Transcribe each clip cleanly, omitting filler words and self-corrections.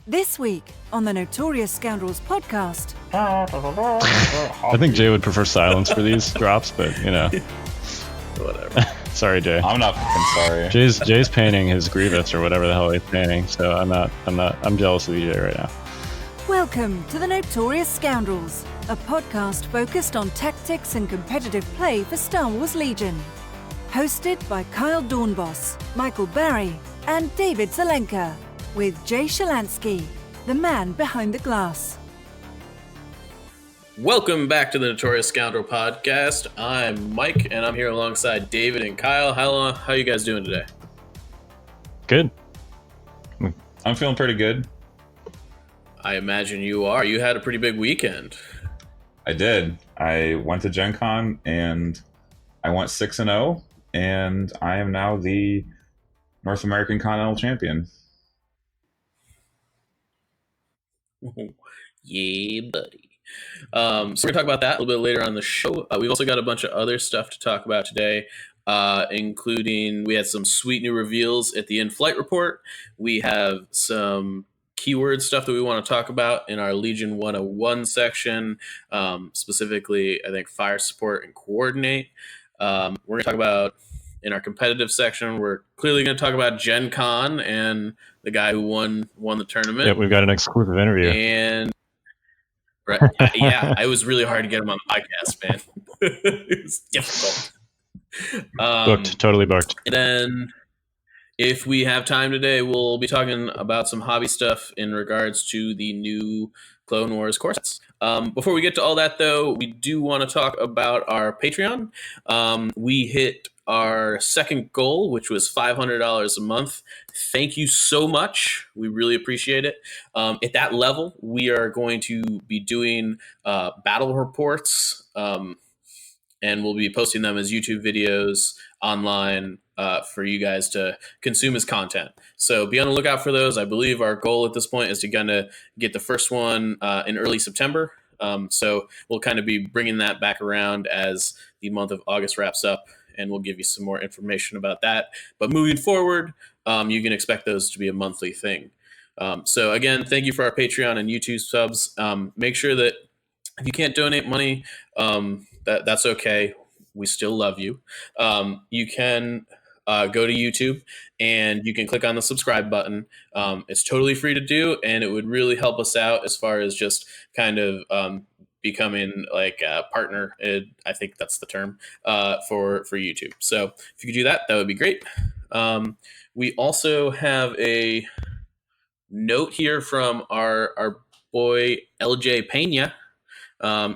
This week on the Notorious Scoundrels podcast. I think Jay would prefer silence for these drops, but you know. Whatever. Sorry, Jay. I'm not fucking sorry. Jay's painting his Grievous or whatever the hell he's painting, so I'm jealous of you, Jay, right now. Welcome to the Notorious Scoundrels, a podcast focused on tactics and competitive play for Star Wars Legion. Hosted by Kyle Dornbos, Michael Barry, and David Zelenka, with Jay Shalansky, the man behind the glass. Welcome back to the Notorious Scoundrel podcast. I'm Mike, and I'm here alongside David and Kyle. How you guys doing today? Good. I'm feeling pretty good. I imagine you are. You had a pretty big weekend. I did. I went to GenCon and I went 6-0, and I am now the North American Continental Champion. Yeah, buddy. So we're going to talk about that a little bit later on the show. We've also got a bunch of other stuff to talk about today, including we had some sweet new reveals at the in-flight report. We have some keyword stuff that we want to talk about in our Legion 101 section, specifically, I think, fire support and coordinate. We're going to talk about, in our competitive section, we're clearly going to talk about GenCon and the guy who won the tournament. Yep, we've got an exclusive interview. And right, yeah, it was really hard to get him on the podcast, man. It was difficult. Booked, totally booked. And then, if we have time today, we'll be talking about some hobby stuff in regards to the new Clone Wars core sets. Before we get to all that, though, we do want to talk about our Patreon. We hit our second goal, which was $500 a month. Thank you so much. We really appreciate it. At that level, we are going to be doing battle reports, and we'll be posting them as YouTube videos online for you guys to consume as content. So be on the lookout for those. I believe our goal at this point is to kind of get the first one in early September. So we'll kind of be bringing that back around as the month of August wraps up, and we'll give you some more information about that. But moving forward, you can expect those to be a monthly thing. So again, thank you for our Patreon and YouTube subs. Make sure that if you can't donate money, that's okay. We still love you. You can go to YouTube and you can click on the subscribe button. It's totally free to do, and it would really help us out as far as just kind of becoming like a partner. I think that's the term for YouTube. So if you could do that, that would be great. We also have a note here from our boy LJ Pena.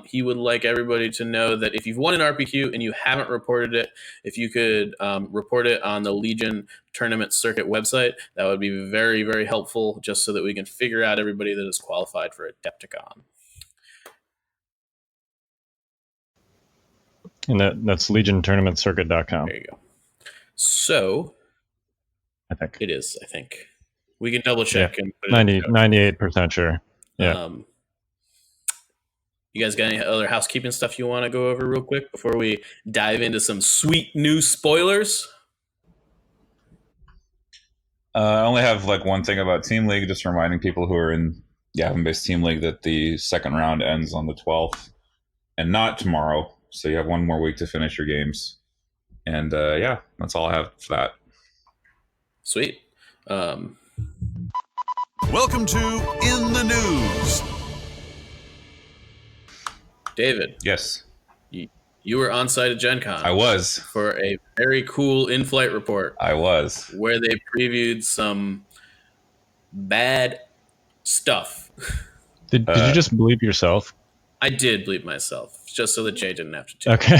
He would like everybody to know that if you've won an RPQ and you haven't reported it, if you could report it on the Legion Tournament Circuit website, that would be very, very helpful, just so that we can figure out everybody that is qualified for Adepticon. And that's legiontournamentcircuit.com. There you go. So, I think. It is, I think. We can double check. Yeah, and put it 98% sure. Yeah. You guys got any other housekeeping stuff you want to go over real quick before we dive into some sweet new spoilers? I only have like one thing about Team League, just reminding people who are in the Avon-based Team League that the second round ends on the 12th and not tomorrow. So you have one more week to finish your games. And yeah, that's all I have for that. Sweet. Welcome to In the News. David. Yes. You were on site at GenCon. I was. For a very cool in-flight report. I was. Where they previewed some bad stuff. Did you just bleep yourself? I did bleep myself, just so that Jay didn't have to. Okay.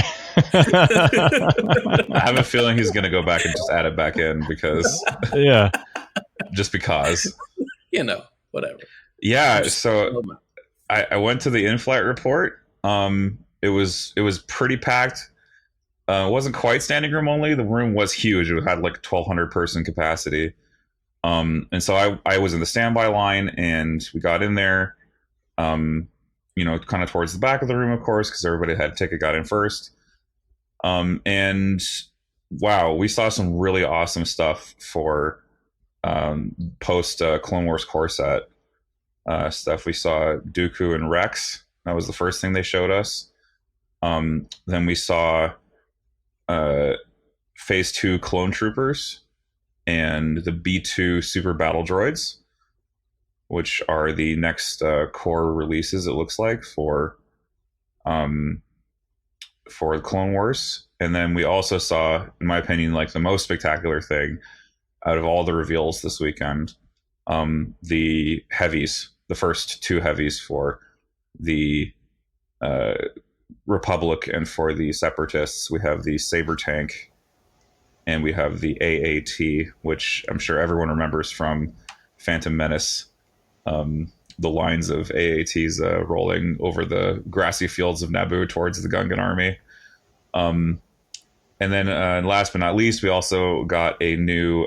I have a feeling he's going to go back and just add it back in because... Yeah. Just because. You know, whatever. Yeah, so I went to the in-flight report. It was pretty packed. It wasn't quite standing room only. The room was huge. It had like 1,200 person capacity. And so I was in the standby line, and we got in there, kind of towards the back of the room, of course, because everybody had a ticket, got in first. And wow, we saw some really awesome stuff for post Clone Wars core set. stuff. We saw Dooku and Rex. That was the first thing they showed us. Then we saw Phase 2 clone troopers and the B2 super battle droids, which are the next core releases, it looks like, for Clone Wars. And then we also saw, in my opinion, like the most spectacular thing out of all the reveals this weekend, the heavies, the first 2 heavies for the Republic and for the Separatists. We have the Saber tank and we have the AAT, which I'm sure everyone remembers from Phantom Menace. The lines of AATs rolling over the grassy fields of Naboo towards the Gungan army. And then last but not least, we also got a new,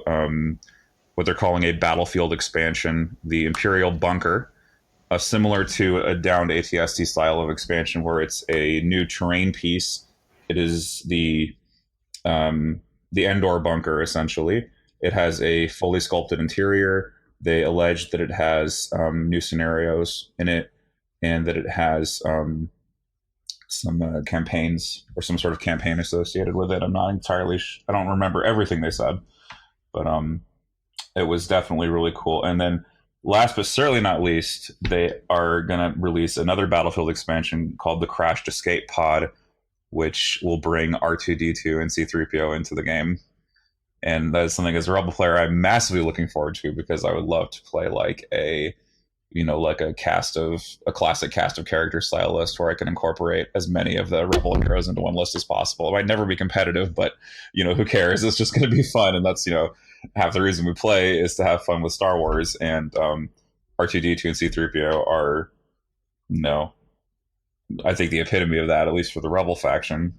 what they're calling a battlefield expansion, the Imperial Bunker, similar to a downed ATST style of expansion where it's a new terrain piece. It is the Endor Bunker, essentially. It has a fully sculpted interior. They allege that it has new scenarios in it, and that it has some campaigns or some sort of campaign associated with it. I'm not entirely I don't remember everything they said, but it was definitely really cool. And then last but certainly not least, they are going to release another Battlefield expansion called the Crashed Escape Pod, which will bring R2-D2 and C-3PO into the game. And that is something, as a Rebel player, I'm massively looking forward to, because I would love to play like a classic cast of character style list where I can incorporate as many of the Rebel heroes into one list as possible. It might never be competitive, but who cares? It's just going to be fun, and that's half the reason we play is to have fun with Star Wars. And R2-D2 and C-3PO are, I think the epitome of that, at least for the Rebel faction.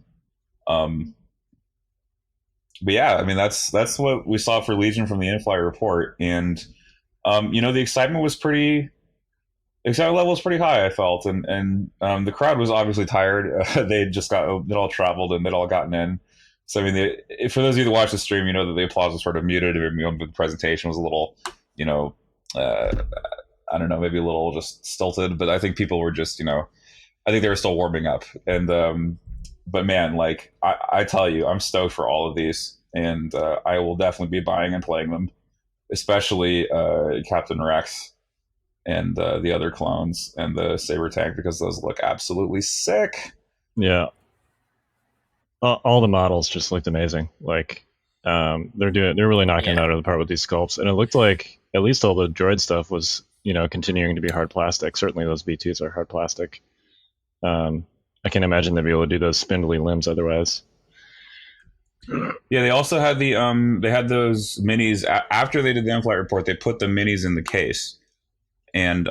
But yeah, I mean that's what we saw for Legion from the in-flight report, and the excitement level was pretty high, I felt, and the crowd was obviously tired. They'd all traveled and they'd all gotten in. So I mean, for those of you that watch the stream, you know that the applause was sort of muted. The presentation was a little, I don't know, maybe a little just stilted. But I think people were just, I think they were still warming up. And but man, like I tell you, I'm stoked for all of these, and I will definitely be buying and playing them, especially Captain Rex and the other clones and the Saber tank, because those look absolutely sick. Yeah. All the models just looked amazing. Like they're really knocking it out of the park with these sculpts, and it looked like at least all the droid stuff was continuing to be hard plastic. Certainly those B2s are hard plastic. I can't imagine they'd be able to do those spindly limbs otherwise. Yeah, they also had they had those minis after they did the in-flight report. They put the minis in the case, and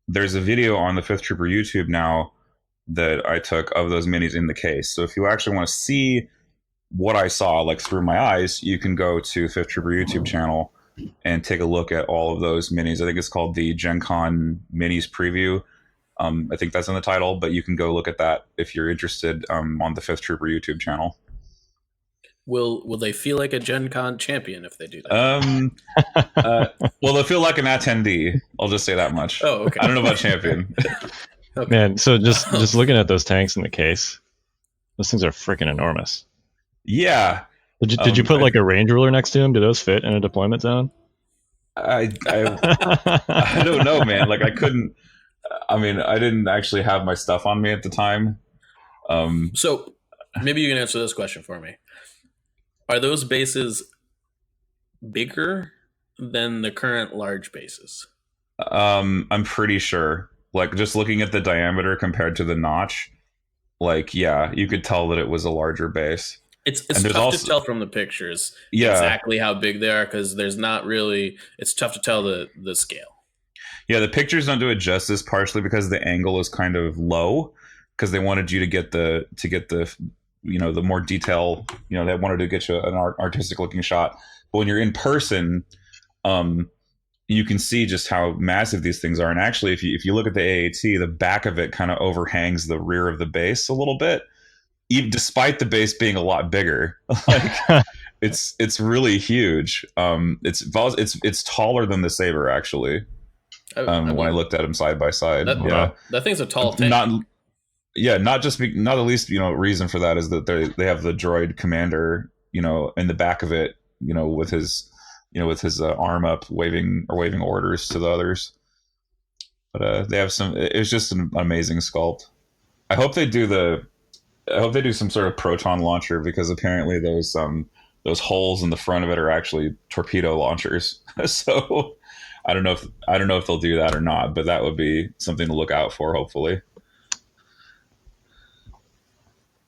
there's a video on the Fifth Trooper YouTube now that I took of those minis in the case. So if you actually want to see what I saw, like through my eyes, you can go to Fifth Trooper YouTube channel and take a look at all of those minis. I think it's called the GenCon Minis Preview. I think that's in the title, but you can go look at that if you're interested on the Fifth Trooper YouTube channel. Will they feel like a GenCon champion if they do that? Well, they'll feel like an attendee. I'll just say that much. Oh, okay. I don't know about champion. Okay. Man, so just looking at those tanks in the case, those things are freaking enormous. Yeah. Did you put like a range ruler next to them? Do those fit in a deployment zone? I don't know, man. Like I couldn't. I mean, I didn't actually have my stuff on me at the time. So maybe you can answer this question for me. Are those bases bigger than the current large bases? I'm pretty sure. Like just looking at the diameter compared to the notch, like yeah, you could tell that it was a larger base. It's tough to tell from the pictures exactly how big they are, because there's not really. It's tough to tell the scale. Yeah, the pictures don't do it justice, partially because the angle is kind of low, because they wanted you to get the the more detail. They wanted to get you an artistic looking shot. But when you're in person, you can see just how massive these things are. And actually, if you look at the AAT, the back of it kind of overhangs the rear of the base a little bit, even despite the base being a lot bigger. Like it's really huge. It's taller than the Saber actually. When I looked at them side by side. That thing's a tall tank. Not the least, reason for that is that they have the droid commander, in the back of it, with his arm up, waving orders to the others. But they have it's just an amazing sculpt. I hope they do some sort of proton launcher, because apparently those holes in the front of it are actually torpedo launchers. So I don't know if they'll do that or not, but that would be something to look out for, hopefully.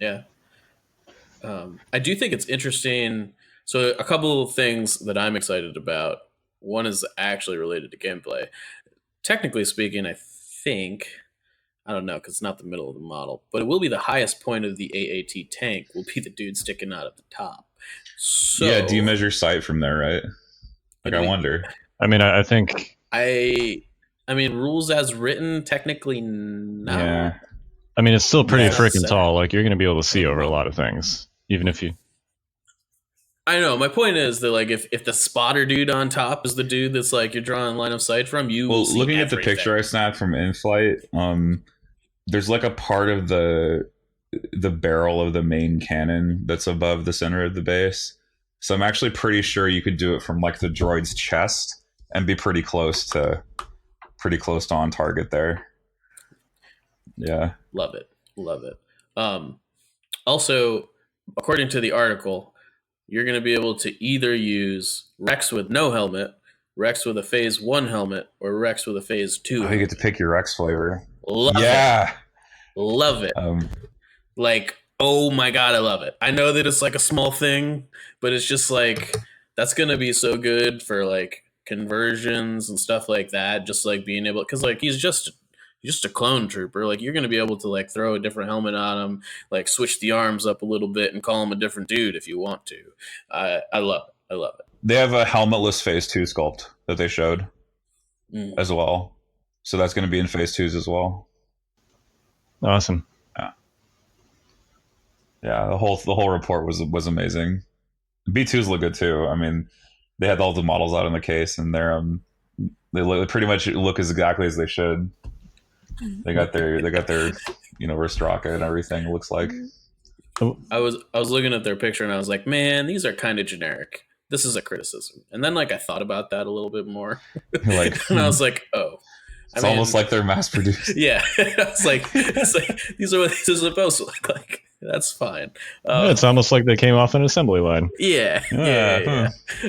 Yeah. I do think it's interesting. So a couple of things that I'm excited about. One is actually related to gameplay. Technically speaking, I don't know, because it's not the middle of the model, but it will be the highest point of the AAT tank will be the dude sticking out at the top. So, yeah, do you measure sight from there, right? I wonder. I mean, I think... I mean, rules as written, technically, no. Yeah. I mean, it's still pretty freaking tall. Like, you're going to be able to see over a lot of things, even if you... I know. My point is that, like, if the spotter dude on top is the dude that's, like, you're drawing line of sight from, you will see looking everything. at the picture I snapped from in-flight, there's, like, a part of the barrel of the main cannon that's above the center of the base. So I'm actually pretty sure you could do it from, like, the droid's chest and be pretty close to on target there. Yeah. Love it. Also, according to the article, you're going to be able to either use Rex with no helmet, Rex with a Phase 1 helmet, or Rex with a Phase 2 helmet. You get to pick your Rex flavor. Love it. Like, oh my God, I love it. I know that it's like a small thing, but it's just like, that's going to be so good for like conversions and stuff like that. Just like being able, because like he's just a clone trooper. Like, you're going to be able to like throw a different helmet on him, like switch the arms up a little bit and call him a different dude if you want to. I love it. They have a helmetless Phase 2 sculpt that they showed as well. So that's going to be in Phase 2s as well. Awesome. Yeah, the whole report was amazing. B2s look good too. I mean, they had all the models out in the case, and they pretty much look exactly as they should. They got their wrist rocket and everything. It looks like. I was looking at their picture and I was like, man, these are kind of generic. This is a criticism. And then like I thought about that a little bit more. Like, and I was like, oh. It's almost like they're mass produced. Yeah. It's like these are what these are supposed to look like. That's fine. It's almost like they came off an assembly line. Yeah.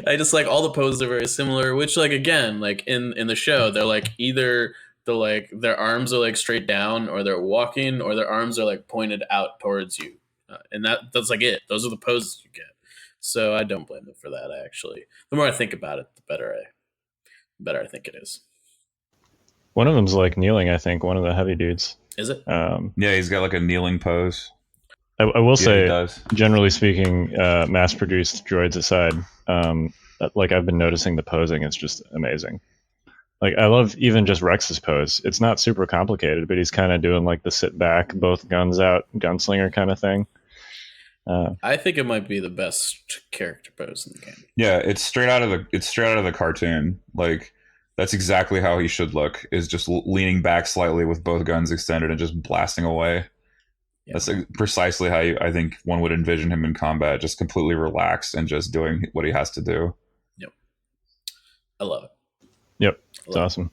I just like all the poses are very similar, which like again, like in the show, they're like either their arms are like straight down, or they're walking, or their arms are like pointed out towards you, and that's like it. Those are the poses you get. So I don't blame them for that. Actually, the more I think about it, the better I think it is. One of them's like kneeling, I think. One of the heavy dudes. Is it? Yeah, he's got like a kneeling pose. I will say, generally speaking, mass-produced droids aside, like I've been noticing the posing is just amazing. Like, I love even just Rex's pose. It's not super complicated, but he's kind of doing like the sit back, both guns out, gunslinger kind of thing. I think it might be the best character pose in the game. Yeah, it's straight out of the cartoon. Like, that's exactly how he should look, is just leaning back slightly with both guns extended and just blasting away. Yeah. That's precisely how I think one would envision him in combat, just completely relaxed and just doing what he has to do. Yep. I love it. Yep. It's awesome.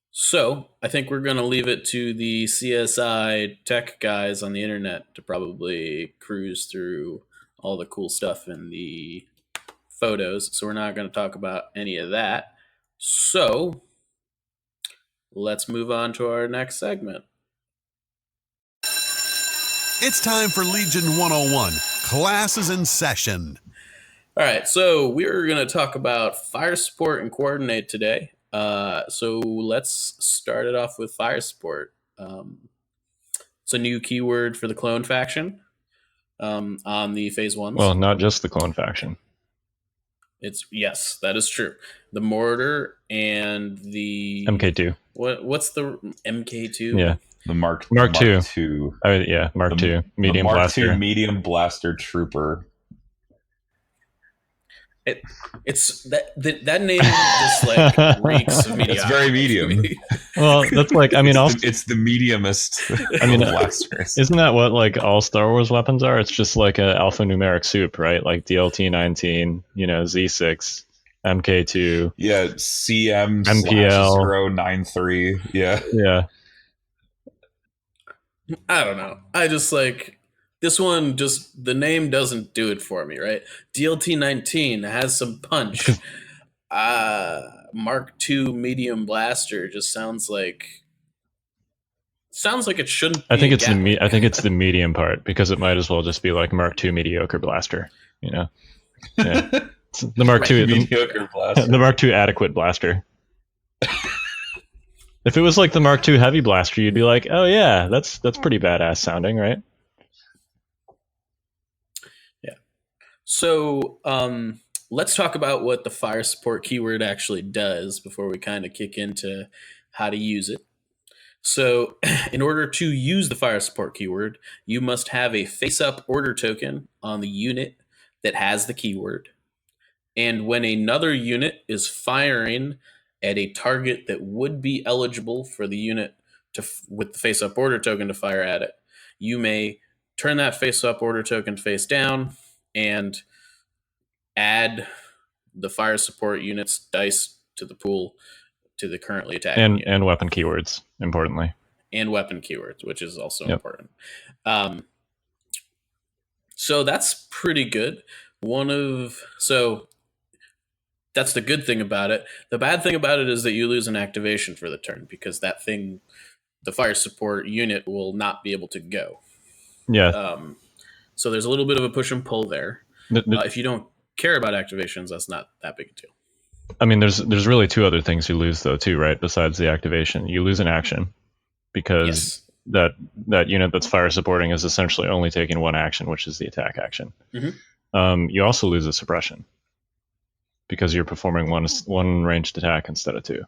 So I think we're going to leave it to the CSI tech guys on the internet to probably cruise through all the cool stuff in the photos. So we're not going to talk about any of that. So let's move on to our next segment. It's time for Legion 101. Class is in session. All right, so we're going to talk about fire support and coordinate today. So let's start it off with fire support. It's a new keyword for the clone faction on the Phase 1s. Well, not just the clone faction. Yes, that is true. The mortar and the MK2. What's the MK2? Yeah. The Mark II. Mark II. Mark II. Medium Mark blaster. II medium blaster trooper. It's that name just like reeks of mediocrity. It's very medium. Well, that's like, I mean, it's the mediumest. I mean, blasters. Isn't that what like all Star Wars weapons are? It's just like a alphanumeric soup, right? Like DLT-19, Z6, MK2. Yeah, CM MPL. /093. Yeah. Yeah. I don't know. I just like this one. Just the name doesn't do it for me, right? DLT-19 has some punch. Mark II medium blaster just sounds like it shouldn't. I think it's the medium part, because it might as well just be like Mark II mediocre blaster. Yeah. It's the Mark II mediocre blaster. The Mark II adequate blaster. If it was like the Mark II heavy blaster, you'd be like, oh yeah, that's pretty badass sounding, right? Yeah. So let's talk about what the fire support keyword actually does before we kind of kick into how to use it. So in order to use the fire support keyword, you must have a face-up order token on the unit that has the keyword. And when another unit is firing at a target that would be eligible for the unit with the face-up order token to fire at it, you may turn that face-up order token face down and add the fire support unit's dice to the pool to the currently attacking unit. And weapon keywords, importantly. And weapon keywords, which is also important. So that's pretty good. That's the good thing about it. The bad thing about it is that you lose an activation for the turn, because that thing, the fire support unit, will not be able to go. Yeah. So there's a little bit of a push and pull there. If you don't care about activations, that's not that big a deal. I mean, there's really two other things you lose though too, right? Besides the activation, you lose an action, because that unit that's fire supporting is essentially only taking one action, which is the attack action. Mm-hmm. You also lose a suppression, because you're performing one ranged attack instead of two.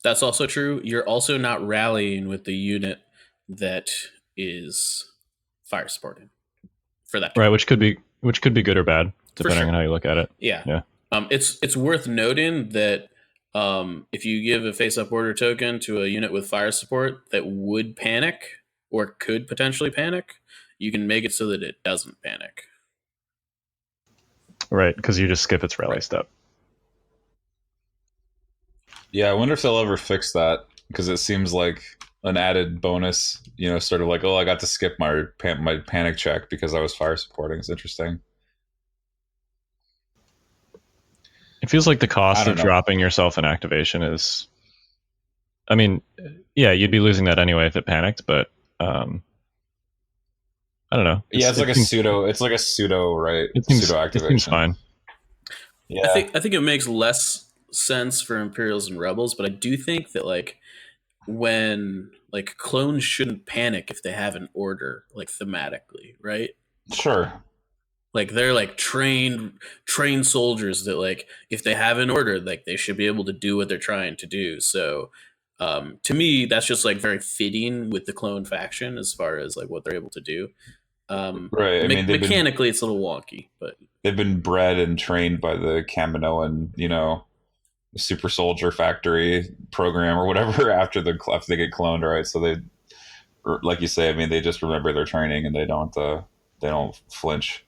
That's also true. You're also not rallying with the unit that is fire supporting for that turn. Right, which could be good or bad depending on how you look at it. Yeah. It's worth noting that if you give a face-up order token to a unit with fire support that would panic or could potentially panic, you can make it so that it doesn't panic. Right, because you just skip its rally step. Yeah, I wonder if they'll ever fix that, because it seems like an added bonus, sort of like, I got to skip my panic check because I was fire supporting. It's interesting. It feels like the cost of dropping yourself an activation is, I mean, yeah, you'd be losing that anyway if it panicked, but I don't know. It's like a pseudo, right? Pseudo activation. It seems fine. Yeah. I think it makes less sense for Imperials and Rebels, but I do think that like when like clones shouldn't panic if they have an order, like thematically, right? Sure. Like they're like trained soldiers that like if they have an order, like they should be able to do what they're trying to do. So to me, that's just like very fitting with the clone faction as far as like what they're able to do. Right. I mean, mechanically, it's a little wonky, but they've been bred and trained by the Kaminoan, super soldier factory program or whatever after they get cloned, right? So they, like you say, I mean, they just remember their training and they don't flinch.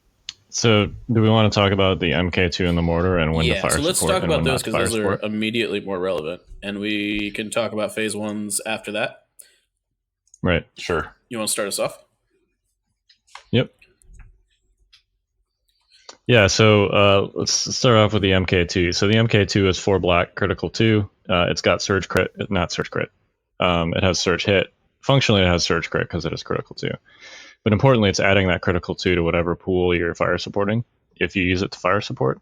So, do we want to talk about the MK2 and the mortar and when to fire support? So let's talk about those because those are immediately more relevant, and we can talk about phase ones after that. Right. Sure. You want to start us off? Yep. Yeah. So let's start off with the MK2. So the MK2 is 4 black, critical 2. It's got surge crit, not surge crit. It has surge hit. Functionally, it has surge crit because it is critical 2. But importantly, it's adding that critical 2 to whatever pool you're fire supporting, if you use it to fire support.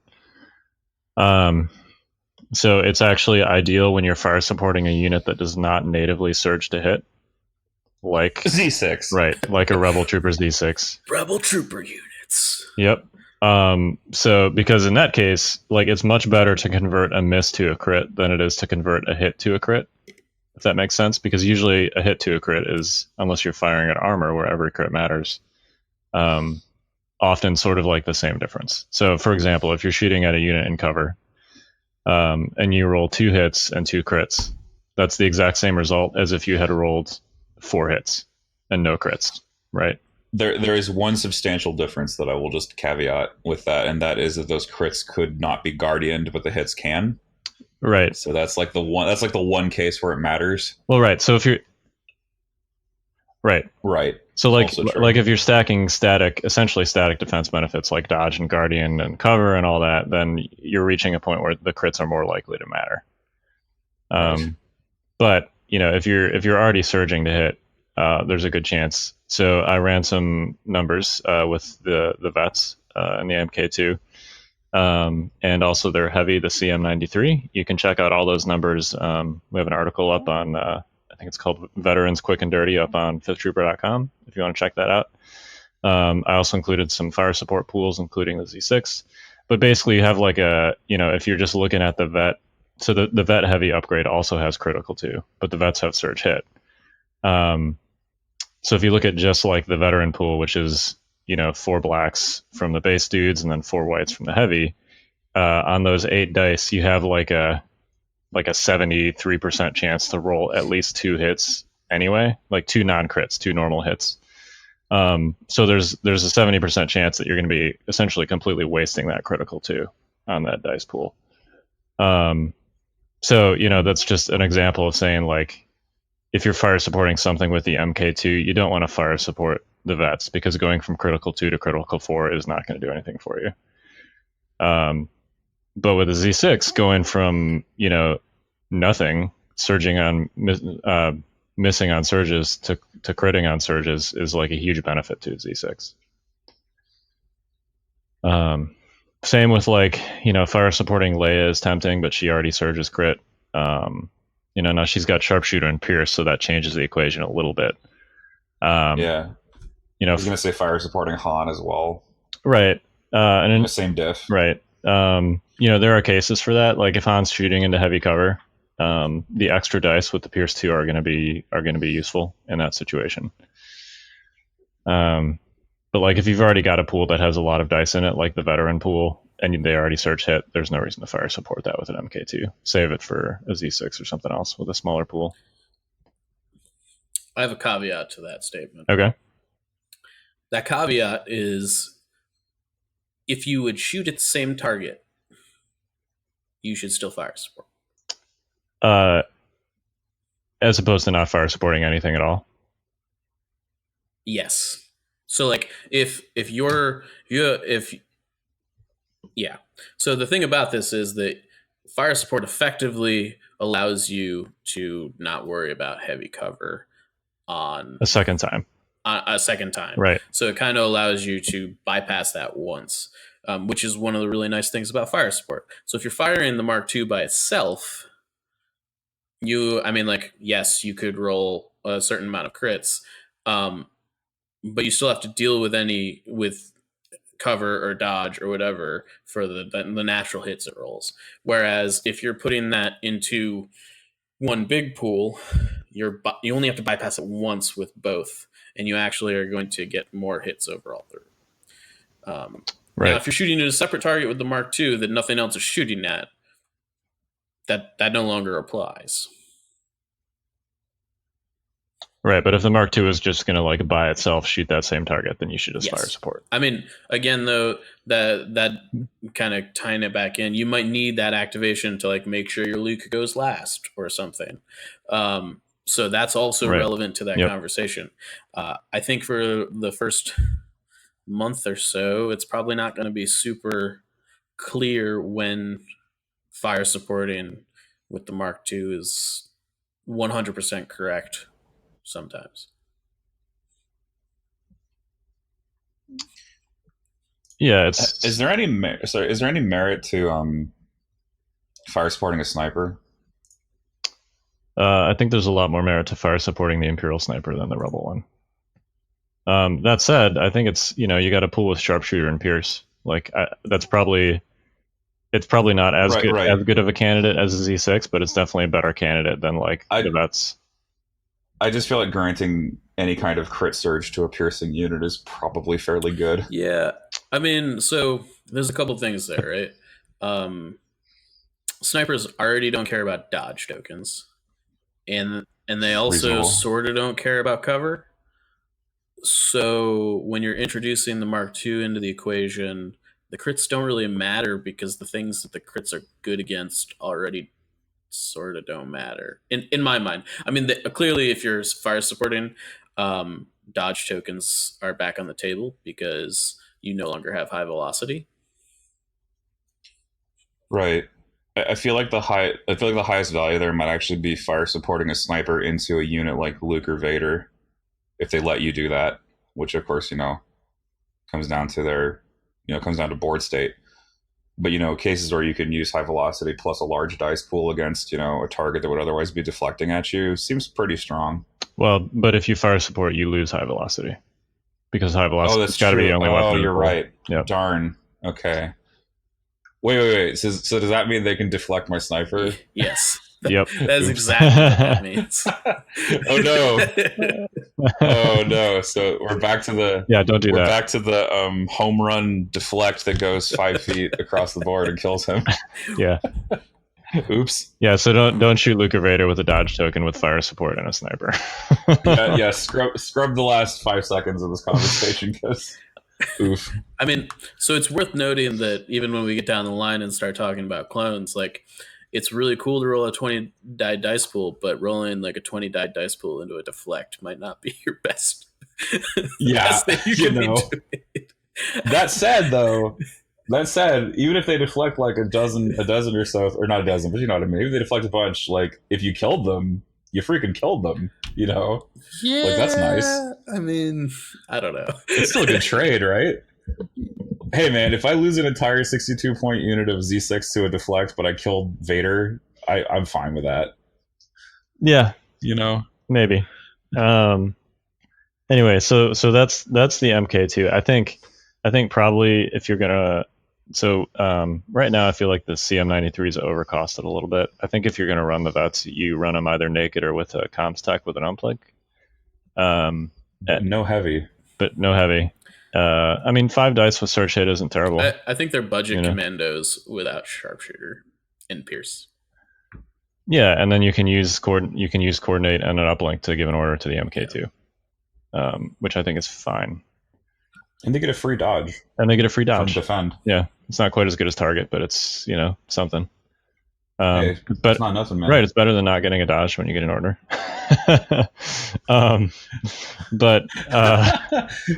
So it's actually ideal when you're fire supporting a unit that does not natively surge to hit. Like Z6. Right, like a Rebel Trooper Z6. Rebel Trooper units. Yep. So because in that case, like it's much better to convert a miss to a crit than it is to convert a hit to a crit. If that makes sense, because usually a hit to a crit is, unless you're firing at armor where every crit matters, often sort of like the same difference. So, for example, if you're shooting at a unit in cover, and you roll 2 hits and 2 crits, that's the exact same result as if you had rolled 4 hits and no crits, right? There is one substantial difference that I will just caveat with that, and that is that those crits could not be guardianed, but the hits can. Right. So that's like the one case where it matters. Well, right. So if you're right. So like if you're stacking essentially static defense benefits like dodge and guardian and cover and all that, then you're reaching a point where the crits are more likely to matter. Right. But if you're already surging to hit, there's a good chance. So I ran some numbers with the vets and the MK2, and also their heavy, the CM93. You can check out all those numbers. We have an article up on, I think it's called Veterans Quick and Dirty, up on fifthtrooper.com if you want to check that out. I also included some fire support pools, including the Z6. But basically, you have like if you're just looking at the vet, so the vet heavy upgrade also has critical too, but the vets have surge hit. So if you look at just like the veteran pool, which is 4 blacks from the base dudes and then 4 whites from the heavy, on those 8 dice, you have like a 73% chance to roll at least 2 hits anyway, like 2 non-crits, 2 normal hits. So there's a 70% chance that you're going to be essentially completely wasting that critical 2 on that dice pool. So that's just an example of saying, like, if you're fire supporting something with the MK2, you don't want to fire support the vets, because going from critical 2 to critical 4 is not going to do anything for you. But with the Z6, going from nothing, surging on missing on surges to critting on surges is like a huge benefit to Z6. Same with like fire supporting Leia is tempting, but she already surges crit. Now she's got sharpshooter and pierce, so that changes the equation a little bit. I was going to say fire supporting Han as well. Right. And in the same diff. Right. There are cases for that. Like if Han's shooting into heavy cover, the extra dice with the pierce 2 are going to be useful in that situation. But like if you've already got a pool that has a lot of dice in it, like the veteran pool, and they already surge hit, there's no reason to fire support that with an MK2. Save it for a Z6 or something else with a smaller pool. I have a caveat to that statement. Okay. That caveat is, if you would shoot at the same target, you should still fire support. As opposed to not fire supporting anything at all? Yes. So like yeah. So the thing about this is that fire support effectively allows you to not worry about heavy cover on a second time. Right. So it kind of allows you to bypass that once, which is one of the really nice things about fire support. So if you're firing the Mark II by itself, yes, you could roll a certain amount of crits, but you still have to deal with cover or dodge or whatever for the natural hits it rolls. Whereas if you're putting that into one big pool, you only have to bypass it once with both, and you actually are going to get more hits overall through. Right. Now, if you're shooting at a separate target with the Mark II that nothing else is shooting at, that no longer applies. Right, but if the Mark II is just going to like by itself shoot that same target, then you should just fire support. I mean, again, though, that kind of tying it back in, you might need that activation to like make sure your Luke goes last or something. So that's also relevant to that conversation. I think for the first month or so, it's probably not going to be super clear when fire supporting with the Mark II is 100% correct. Sometimes. Yeah, is there any merit to fire supporting a sniper? I think there's a lot more merit to fire supporting the Imperial sniper than the Rebel one. That said, I think it's you got to pull with sharpshooter and pierce. Like it's probably not as good of a candidate as a Z6, but it's definitely a better candidate than like the vets. I just feel like granting any kind of crit surge to a piercing unit is probably fairly good. Yeah. I mean, so there's a couple things there, right? Snipers already don't care about dodge tokens, and they also Reasonable. sort of don't care about cover. So when you're introducing the Mark II into the equation, the crits don't really matter because the things that the crits are good against already sort of don't matter in my mind. I mean, clearly, if you're fire supporting, dodge tokens are back on the table because you no longer have high velocity. Right. I feel like the highest value there might actually be fire supporting a sniper into a unit like Luke or Vader, if they let you do that, which of course, comes down to comes down to board state. But cases where you can use high velocity plus a large dice pool against a target that would otherwise be deflecting at you seems pretty strong. Well, but if you fire support, you lose high velocity because high velocity. That's got to be the only weapon. Oh, you're right. Yep. Darn. Okay. Wait. So does that mean they can deflect my sniper? Yes. Yep. That's exactly what that means. Oh no. Oh no. So we're back to the don't do that. We're back to the home run deflect that goes 5 feet across the board and kills him. Yeah. Oops. Yeah, so don't shoot Luke or Vader with a dodge token with fire support and a sniper. yeah, scrub the last 5 seconds of this conversation because oof. I mean, so it's worth noting that even when we get down the line and start talking about clones, like it's really cool to roll a 20 die dice pool, but rolling like a 20 die dice pool into a deflect might not be your best. Yeah, best thing you can be doing. That said, even if they deflect like a dozen or so, or not a dozen, but you know what I mean. Maybe they deflect a bunch. Like if you killed them, you freaking killed them. Yeah, like that's nice. I mean, I don't know. It's still a good trade, right? Hey man, if I lose an entire 62-point unit of Z6 to a deflect, but I killed Vader, I'm fine with that. Yeah, maybe. Anyway, so that's the MK2. I think probably if you're gonna, right now I feel like the CM93 is overcosted a little bit. I think if you're gonna run the vets, you run them either naked or with a comms tech with an uplink. No heavy. But no heavy. I mean, 5 dice with search hit isn't terrible. I think they're budget commandos without sharpshooter and pierce. Yeah, and then you can use coordinate and an uplink to give an order to the MK2, which I think is fine. And they get a free dodge. From defend. Yeah, it's not quite as good as target, but it's something. Hey, but it's not nothing, man. Right, it's better than not getting a dodge when you get an order. But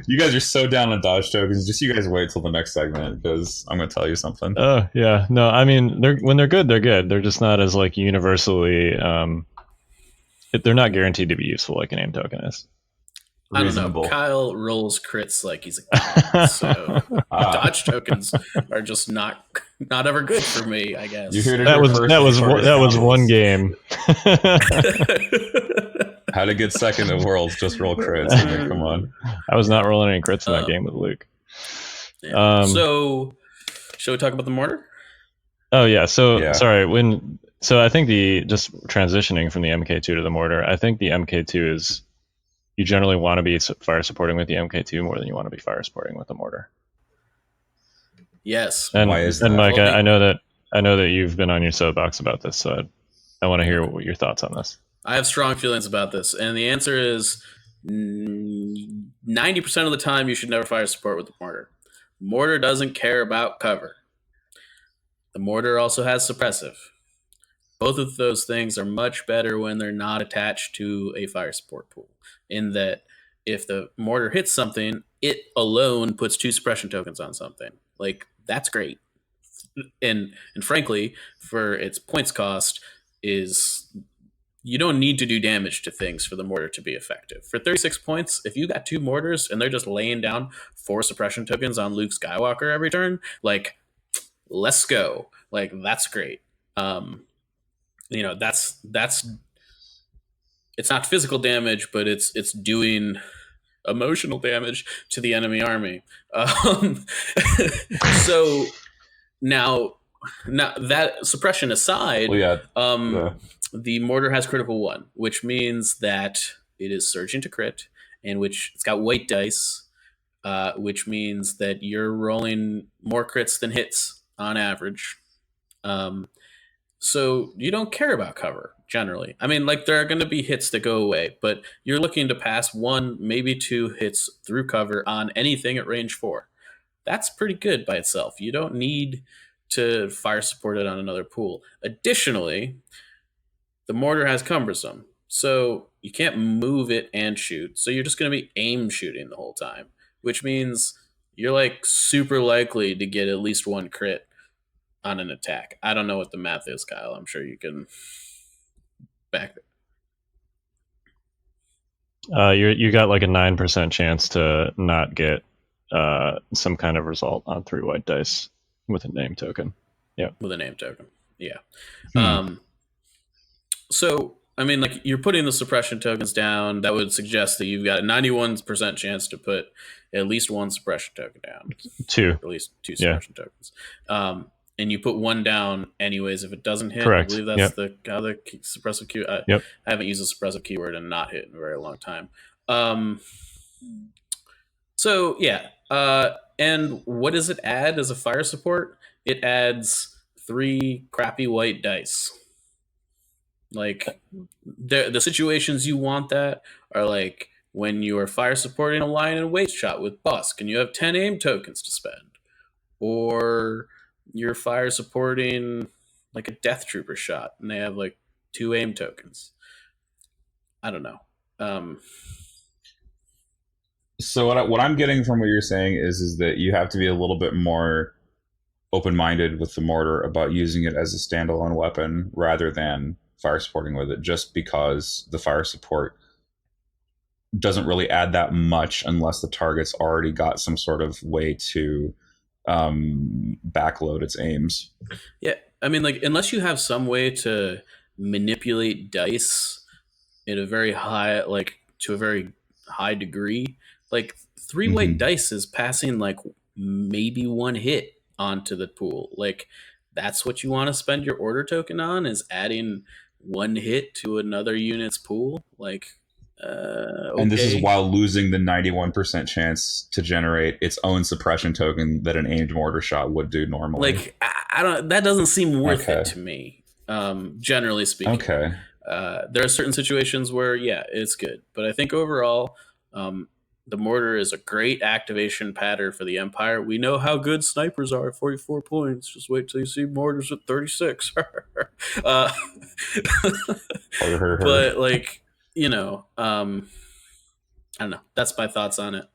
you guys are so down on dodge tokens. Just you guys wait till the next segment because I'm going to tell you something. Oh yeah, no, I mean when they're good, they're good. They're just not as like universally. They're not guaranteed to be useful like an aim token is. I don't know. Kyle rolls crits like he's a god, so dodge tokens are just not ever good for me. I guess you heard it that was one game. How to get second at Worlds? Just roll crits. I mean, come on. I was not rolling any crits in that game with Luke. Yeah. So, shall we talk about the mortar? Oh yeah. So sorry. So I think just transitioning from the MK2 to the mortar, I think the MK2 is. You generally want to be fire supporting with the MK2 more than you want to be fire supporting with the mortar. Yes. And why is that? And Mike, I know that you've been on your soapbox about this, so I want to hear what your thoughts on this. I have strong feelings about this, and the answer is 90% of the time you should never fire support with the mortar. Mortar doesn't care about cover. The mortar also has suppressive. Both of those things are much better when they're not attached to a fire support pool. In that, if the mortar hits something, it alone puts 2 suppression tokens on something. Like, that's great. And frankly, for its points cost, is you don't need to do damage to things for the mortar to be effective. For 36 points, if you got 2 mortars and they're just laying down 4 suppression tokens on Luke Skywalker every turn, like, let's go. Like, that's great. That's it's not physical damage, but it's doing emotional damage to the enemy army. So now that suppression aside, the mortar has critical 1, which means that it is surging to crit, and which it's got white dice, which means that you're rolling more crits than hits on average. So you don't care about cover generally. I mean, like there are going to be hits that go away, but you're looking to pass 1, maybe 2 hits through cover on anything at range 4. That's pretty good by itself. You don't need to fire support it on another pool. Additionally, the mortar has cumbersome, so you can't move it and shoot. So you're just going to be aim shooting the whole time, which means you're like super likely to get at least 1 crit on an attack. I don't know what the math is, Kyle. I'm sure you can back it. You got like a 9% chance to not get some kind of result on 3 white dice with a name token. Yeah, with a name token. Yeah. So I mean, like you're putting the suppression tokens down. That would suggest that you've got a 91% chance to put at least 1 suppression token down. 2, at least 2 suppression tokens. And you put 1 down anyways if it doesn't hit. Correct. I believe that's the suppressive key. I haven't used a suppressive keyword and not hit in a very long time. So yeah. And what does it add as a fire support? It adds 3 crappy white dice. Like the situations you want that are like when you are fire supporting a line and weight shot with Busk and you have 10 aim tokens to spend, or you're fire supporting like a Death Trooper shot and they have like 2 aim tokens. I don't know. So what I'm getting from what you're saying is that you have to be a little bit more open-minded with the mortar about using it as a standalone weapon rather than fire supporting with it, just because the fire support doesn't really add that much unless the target's already got some sort of way to backload its aims. Yeah, I mean, like unless you have some way to manipulate dice at a very high, like to a very high degree, like 3 white dice is passing like maybe 1 hit onto the pool. Like that's what you want to spend your order token on, is adding 1 hit to another unit's pool. Like okay. And this is while losing the 91% chance to generate its own suppression token that an aimed mortar shot would do normally. Like I don't. That doesn't seem worth it to me. Generally speaking. Okay. There are certain situations where it's good, but I think overall, the mortar is a great activation pattern for the Empire. We know how good snipers are at 44 points. Just wait till you see mortars at 36. But like. I don't know. That's my thoughts on it,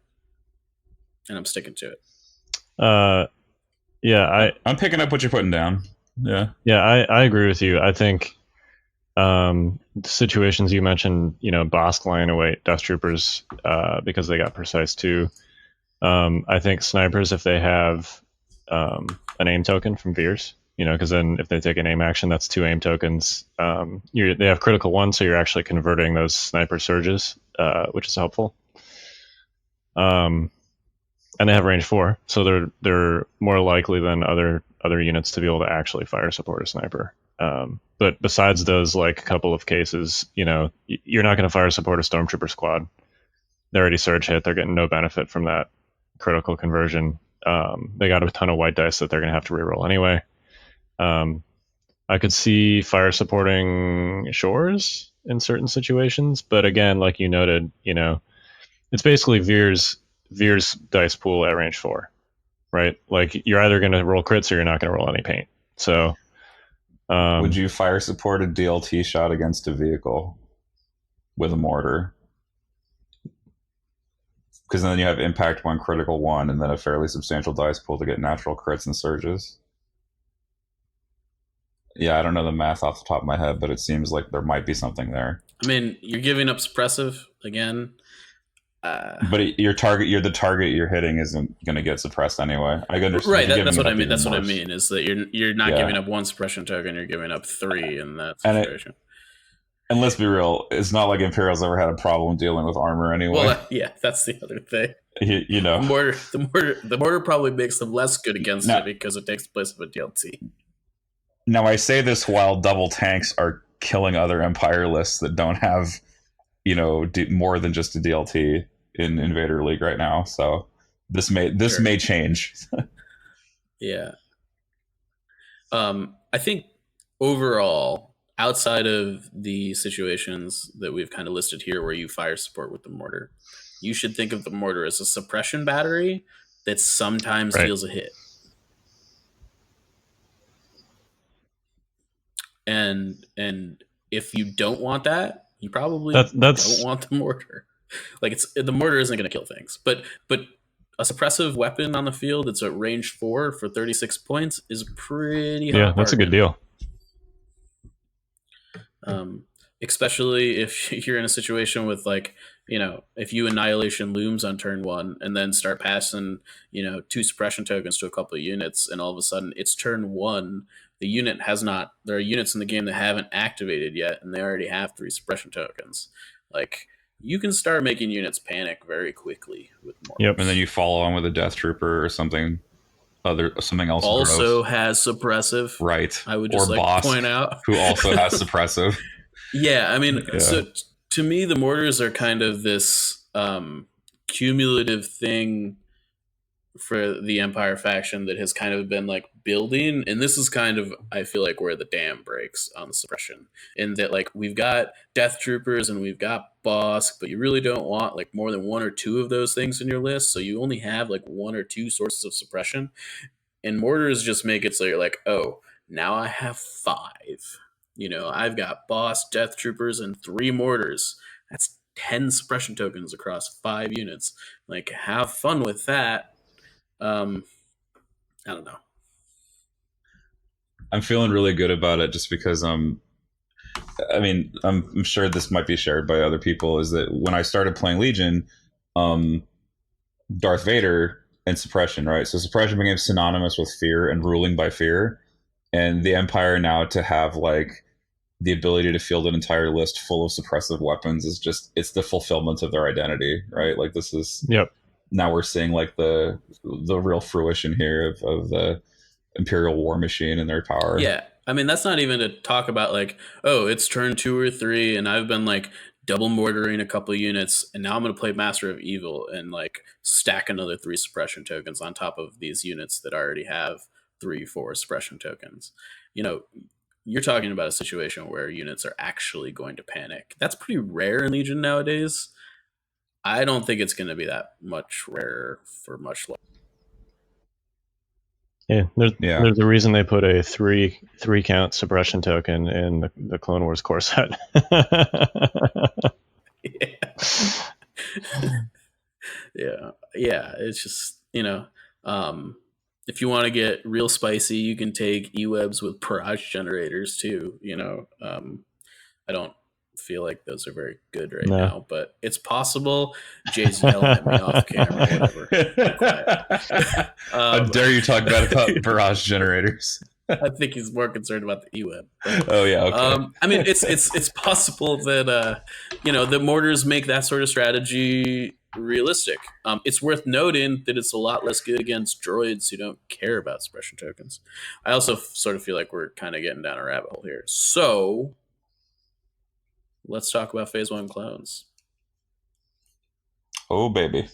and I'm sticking to it. I'm picking up what you're putting down. I agree with you. I think the situations you mentioned, Bosk line away Death Troopers, because they got precise too. I think snipers, if they have an aim token from Veers, because then if they take an aim action, that's 2 aim tokens. They have critical 1, so you're actually converting those sniper surges, which is helpful. And they have range 4, so they're more likely than other units to be able to actually fire support a sniper. But besides those, like a couple of cases, you're not going to fire support a stormtrooper squad. They already surge hit. They're getting no benefit from that critical conversion. They got a ton of white dice that they're going to have to reroll anyway. I could see fire supporting shores in certain situations, but again, like you noted, it's basically Veer's dice pool at range 4, right? Like you're either going to roll crits or you're not going to roll any paint. So, would you fire support a DLT shot against a vehicle with a mortar? Because then you have impact 1, critical 1, and then a fairly substantial dice pool to get natural crits and surges. Yeah, I don't know the math off the top of my head, but it seems like there might be something there. I mean, you're giving up suppressive again. But you're the target you're hitting isn't going to get suppressed anyway. I understand. Right, that's what I mean. That's what I mean is that you're not giving up 1 suppression token, you're giving up 3 in that situation. And let's be real, it's not like Imperial's ever had a problem dealing with armor anyway. Well, that's the other thing. The mortar probably makes them less good against it because it takes the place of a DLT. Now, I say this while double tanks are killing other Empire lists that don't have, more than just a DLT in Invader League right now. So this may change. Yeah. I think overall, outside of the situations that we've kind of listed here where you fire support with the mortar, you should think of the mortar as a suppression battery that sometimes deals a hit. And if you don't want that, you probably don't want the mortar. Like the mortar isn't going to kill things, but a suppressive weapon on the field that's at range 4 for 36 points is pretty hot. Yeah, that's a good deal. Especially if you're in a situation with like, you know, if you Annihilation looms on turn 1 and then start passing, you know, 2 suppression tokens to a couple of units, and all of a sudden it's turn 1. The unit there are units in the game that haven't activated yet, and they already have 3 suppression tokens. Like, you can start making units panic very quickly with more. Yep, and then you follow on with a Death Trooper or something else. Also has suppressive, right? I would just or like boss to point out who also has suppressive. Yeah, I mean, so to me, the mortars are kind of this cumulative thing for the Empire faction that has kind of been like building, and this is kind of, I feel like, where the dam breaks on the suppression, in that like we've got Death Troopers and we've got Boss, but you really don't want like more than 1 or 2 of those things in your list, so you only have like 1 or 2 sources of suppression, and mortars just make it so you're like, oh, now I have 5. You know, I've got Boss, Death Troopers, and 3 mortars. That's 10 suppression tokens across 5 units. Like, have fun with that. I don't know. I'm feeling really good about it just because I mean, I'm sure this might be shared by other people, is that when I started playing Legion, Darth Vader and suppression, right? So suppression became synonymous with fear and ruling by fear. And the Empire now to have like the ability to field an entire list full of suppressive weapons is just, it's the fulfillment of their identity, right? Like this is, now we're seeing like the real fruition here of the Imperial war machine and their power. Yeah. I mean, that's not even to talk about like, oh, it's turn 2 or 3 and I've been like double mortaring a couple of units, and now I'm going to play Master of Evil and like stack another 3 suppression tokens on top of these units that already have 3-4 suppression tokens. You know, you're talking about a situation where units are actually going to panic. That's pretty rare in Legion nowadays. I don't think it's going to be that much rarer for much longer. Yeah, there's a reason they put a three count suppression token in the Clone Wars core set. Yeah. It's just, you know, if you want to get real spicy, you can take E-webs with barrage generators too. You know, I don't feel like those are very good now, but it's possible. Jay's yelling at me off camera, whatever. How dare you talk about barrage generators? I think he's more concerned about the E-web. Oh yeah, okay. I mean, it's possible that you know, the mortars make that sort of strategy realistic. It's worth noting that it's a lot less good against droids who don't care about suppression tokens. I also sort of feel like we're kind of getting down a rabbit hole here. So let's talk about Phase 1 clones. Oh, baby.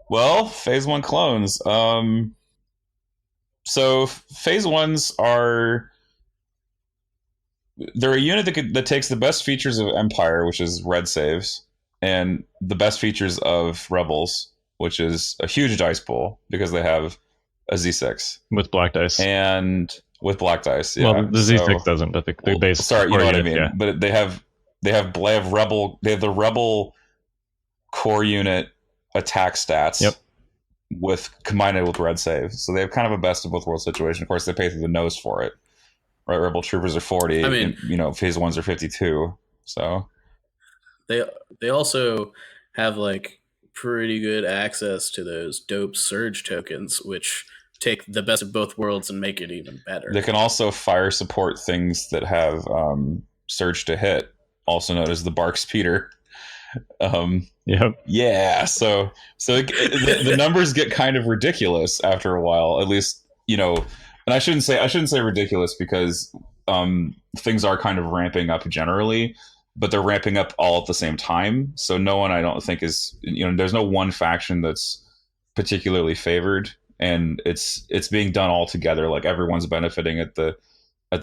Well, Phase 1 clones. So Phase 1s they're a unit that takes the best features of Empire, which is red saves, and the best features of Rebels, which is a huge dice pool because they have a Z6. With black dice. And with black dice, yeah. Well, the Z6 doesn't, but the base. Sorry, you know what I mean. Yeah. But they have the Rebel core unit attack stats. Yep. Combined with red save, so they have kind of a best of both worlds situation. Of course, they pay through the nose for it, right? Rebel troopers are 40. I mean, you know, Phase 1s are 52. So they also have like pretty good access to those dope surge tokens, which take the best of both worlds and make it even better. They can also fire support things that have surge to hit, also known as the Bark Speeder. Yeah. So the numbers get kind of ridiculous after a while, at least, you know. And I shouldn't say ridiculous because things are kind of ramping up generally, but they're ramping up all at the same time. So no one, I don't think, is, there's no one faction that's particularly favored, and it's being done all together. Like everyone's benefiting at the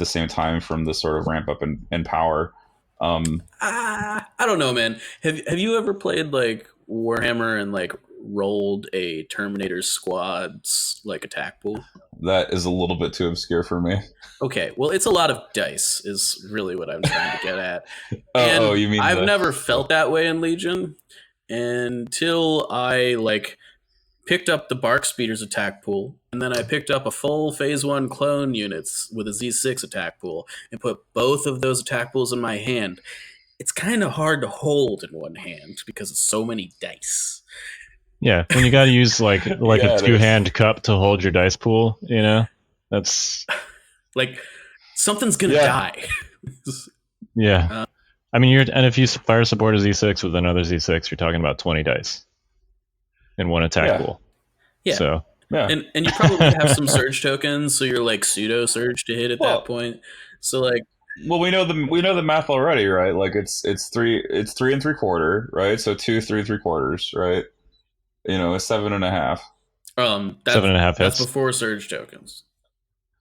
same time from this sort of ramp up in power. I don't know, man. Have you ever played like Warhammer and like rolled a Terminator squad's like attack pool? That is a little bit too obscure for me. Okay, well, it's a lot of dice is really what I'm trying to get at. Oh, you mean I've never felt that way in Legion until I like picked up the Bark Speeder's attack pool, and then I picked up a full Phase 1 clone units with a Z6 attack pool and put both of those attack pools in my hand. It's kind of hard to hold in one hand because of so many dice. Yeah, when you got to use like a two-hand cup to hold your dice pool, that's like something's gonna die. Yeah, I mean, if you fire support a Z6 with another Z6, you're talking about 20 dice in one attack pool. Yeah. So and you probably have some surge tokens, so you're like pseudo surge to hit at that point. So like, well, we know the math already, right? Like it's 3 3/4, right? So 2 3 3/4, right? 7.5. 7.5 hits. That's before surge tokens.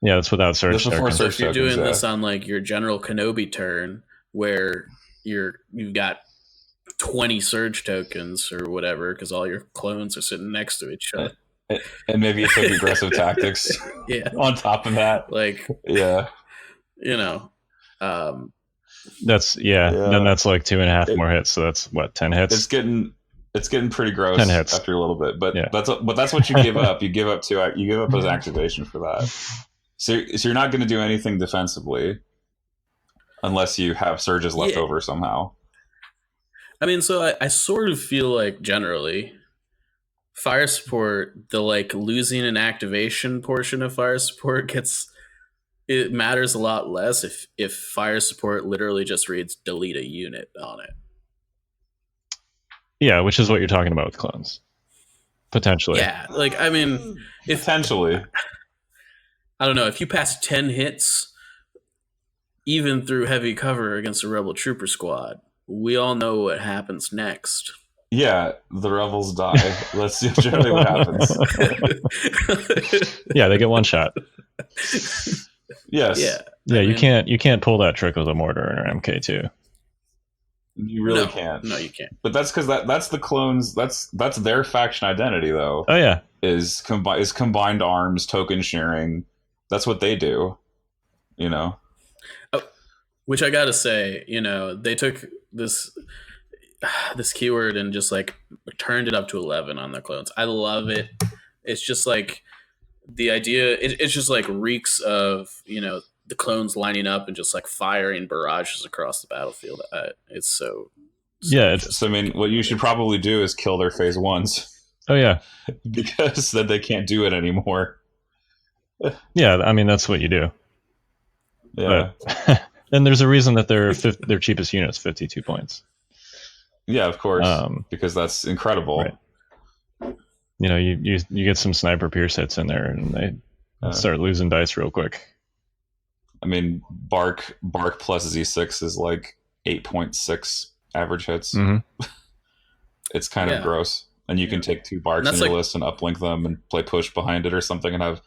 Yeah, that's without surge tokens. So if you're doing this on like your General Kenobi turn, where you've got 20 surge tokens or whatever, because all your clones are sitting next to each other, and maybe you took aggressive tactics. Yeah. On top of that, like that's then that's like 2.5 more hits. So that's what, 10 hits. It's getting pretty gross 10 hits after a little bit, but that's what you give up. You give up as activation for that. So you're not going to do anything defensively unless you have surges left over somehow. I mean, so I sort of feel like generally fire support, the like losing an activation portion of fire support it matters a lot less if fire support literally just reads delete a unit on it. Yeah, which is what you're talking about with clones. Potentially. Yeah, like, I mean, potentially. I don't know, if you pass 10 hits, even through heavy cover against a Rebel Trooper squad, we all know what happens next. Yeah, the Rebels die. That's generally what happens. Yeah, they get one shot. Yes. Yeah. Yeah, you can't pull that trick with a mortar and an MK2. You really can't. No, you can't. But that's because that's the clones. That's their faction identity, though. Oh yeah, is combined arms, token sharing. That's what they do. Which I gotta say, they took this keyword and just like turned it up to 11 on their clones. I love it. It's just like the idea. It's just like reeks of the clones lining up and just like firing barrages across the battlefield. It's so yeah. So I mean, what you should probably do is kill their phase ones. Oh yeah, because then they can't do it anymore. Yeah, I mean that's what you do. Yeah. But, and there's a reason that their cheapest unit's 52 points. Yeah, of course, because that's incredible. Right. You get some sniper pierce hits in there, and they start losing dice real quick. I mean, Bark plus Z6 is like 8.6 average hits. Mm-hmm. It's kind of gross. And you can take 2 Barks in your list and uplink them and play push behind it or something and have,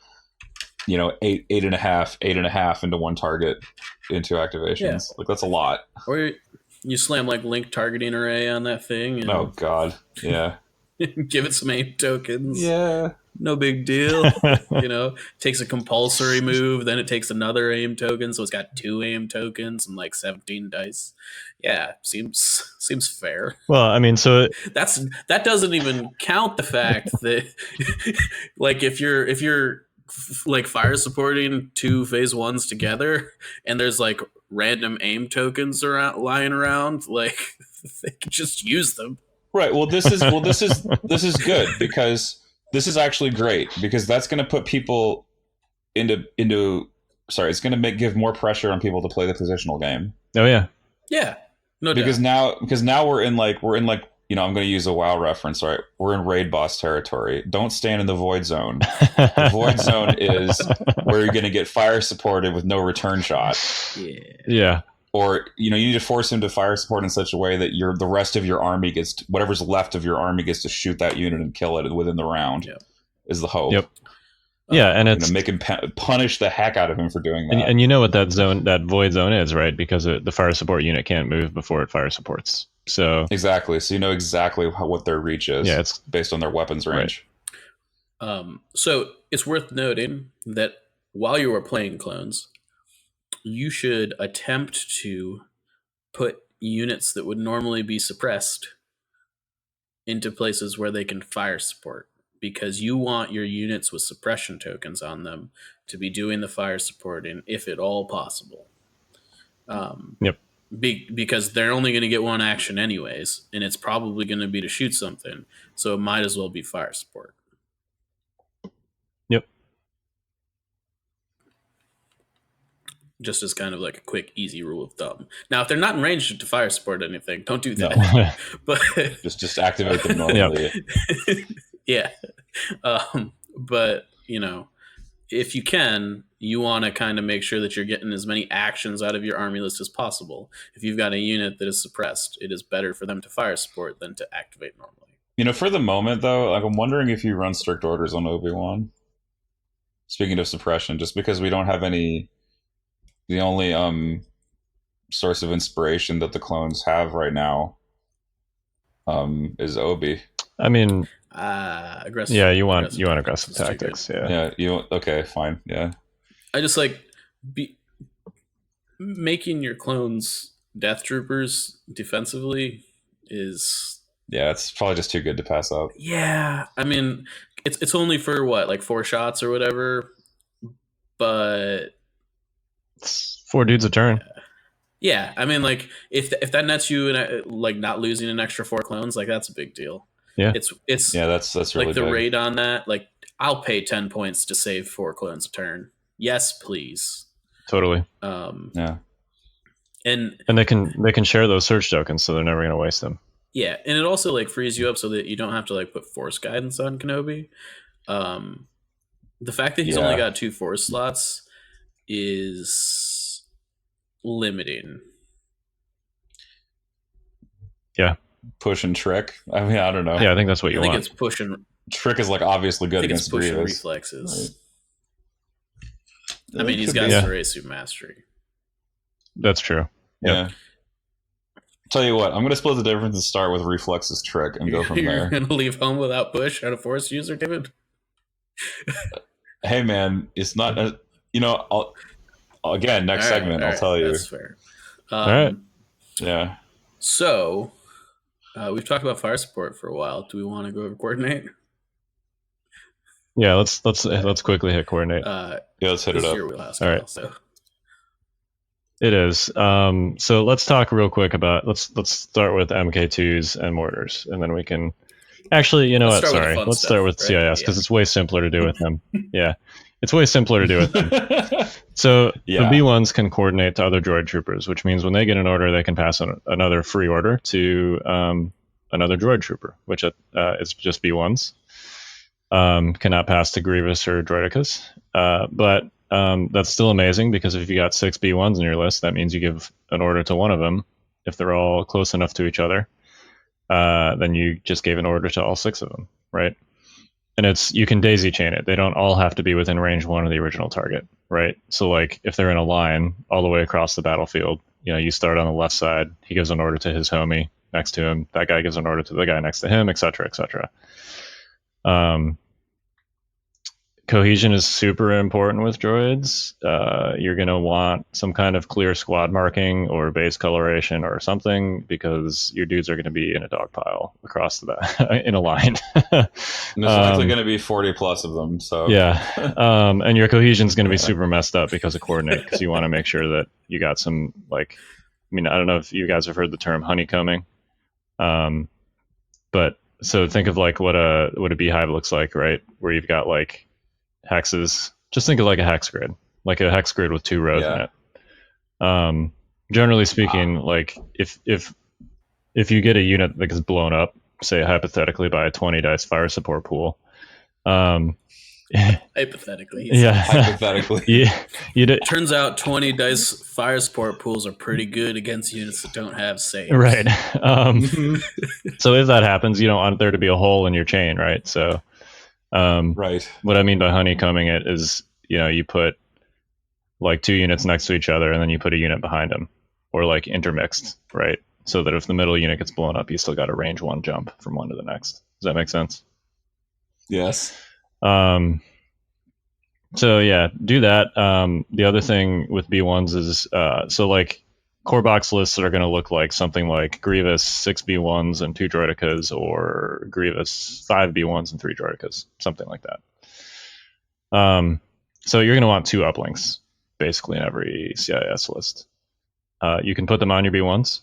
8.5 into one target into activations. Yeah. Like, that's a lot. Or you slam like link targeting array on that thing. And oh, God. Yeah. give it some aim tokens. Yeah. No big deal. Takes a compulsory move, then it takes another aim token, so it's got 2 aim tokens and like 17 dice. Yeah, seems fair. Well, I mean, so that doesn't even count the fact that like if you're like fire supporting 2 phase 1s together and there's like random aim tokens lying around, like they can just use them. Right. Well, this is good because this is actually great because that's going to put people into it's going to give more pressure on people to play the positional game. Oh yeah. Yeah. No because doubt. now we're in like I'm going to use a WoW reference, right? We're in raid boss territory. Don't stand in the void zone. The void zone is where you're going to get fire supported with no return shot. Yeah. Yeah. or you need to force him to fire support in such a way that the rest of your army whatever's left of your army gets to shoot that unit and kill it within the round. Yep. Is the hope. Yep. Yeah, and it's make him punish the heck out of him for doing that. And you know what that void zone is, right? Because the fire support unit can't move before it fire supports. So exactly. So you know exactly what their reach is. Yeah, it's based on their weapons range. Right. So it's worth noting that while you are playing clones, you should attempt to put units that would normally be suppressed into places where they can fire support, because you want your units with suppression tokens on them to be doing the fire supporting, if at all possible. Yep. Because they're only going to get one action anyways, and it's probably going to be to shoot something, so it might as well be fire support. Yep. Just as kind of like a quick, easy rule of thumb. Now, if they're not in range to fire support anything, don't do that. No. But just activate them normally. Yeah. But, if you can, you want to kind of make sure that you're getting as many actions out of your army list as possible. If you've got a unit that is suppressed, it is better for them to fire support than to activate normally. For the moment, though, I'm wondering if you run strict orders on Obi-Wan. Speaking of suppression, just because we don't have any... The only source of inspiration that the clones have right now is Obi. I mean, aggressive. Yeah, you want aggressive tactics. Yeah. Yeah. Okay. Fine. Yeah. I just like making your clones death troopers defensively is. Yeah, it's probably just too good to pass up. Yeah, I mean, it's only for what, like 4 shots or whatever, but. It's 4 dudes a turn. Yeah, I mean, like if that nets you like not losing an extra 4 clones, like that's a big deal. Yeah, it's yeah, that's really like the big. rate on that. Like I'll pay 10 points to save 4 clones a turn. Yes, please. Totally. Yeah, and they can share those search tokens, so they're never going to waste them. Yeah, and it also like frees you up so that you don't have to like put force guidance on Kenobi. The fact that he's only got 2 force slots is limiting. Yeah. Push and trick. I mean, I don't know. Yeah, I think that's what you want. I think it's pushing. Trick is like obviously good against pushing Grievous. Reflexes. Right. I mean, he's got Sarasu Mastery. That's true. Yep. Yeah. Tell you what, I'm going to split the difference and start with Reflexes Trick and go from there. You're going to leave home without push and a force user, David? Hey, man, it's not... again, next segment, I'll tell you. That's fair. All right. Yeah. So, we've talked about fire support for a while. Do we want to go over coordinate? Yeah, let's quickly hit coordinate. Yeah, let's hit it up. Your wheelhouse, all right. So. It is. So let's talk real quick about let's start with MK2s and mortars, and then we can actually, you know what? Sorry, let's start with CIS because it's way simpler to do with them. Yeah, it's way simpler to do with them. So the B1s can coordinate to other droid troopers, which means when they get an order, they can pass another free order to another droid trooper, which is just B1s. Cannot pass to Grievous or Droidicas, but that's still amazing because if you got 6 B1s in your list, that means you give an order to one of them. If they're all close enough to each other, then you just gave an order to all 6 of them, right? And you can daisy chain it. They don't all have to be within range 1 of the original target, right? So like if they're in a line all the way across the battlefield, you start on the left side, he gives an order to his homie next to him, that guy gives an order to the guy next to him, etc., etc. Cohesion is super important with droids. You're going to want some kind of clear squad marking or base coloration or something because your dudes are going to be in a dog pile across in a line. And there's likely going to be 40 plus of them. So yeah, and your cohesion is going to be super messed up because of coordinate because you want to make sure that you got some I don't know if you guys have heard the term honeycombing, but so think of like what a beehive looks like, right? Where you've got like hexes. Just think of like a hex grid with 2 rows in it. Generally speaking, like if you get a unit that gets blown up, say hypothetically by a 20 dice fire support pool, Hypothetically. Yeah. Hypothetically. Turns out 20 dice fire support pools are pretty good against units that don't have saves. Right. So if that happens, you don't want there to be a hole in your chain, right? So, Right. what I mean by honeycombing it is, you put like 2 units next to each other, and then you put a unit behind them, or like intermixed, right? So that if the middle unit gets blown up, you still got a range 1 jump from one to the next. Does that make sense? Yes. So yeah, do that. The other thing with B1s is so like core box lists are going to look like something like Grievous 6 B1s and 2 Droidicas, or Grievous 5 B1s and 3 Droidicas, something like that. So you're going to want 2 uplinks basically in every CIS list. You can put them on your B1s.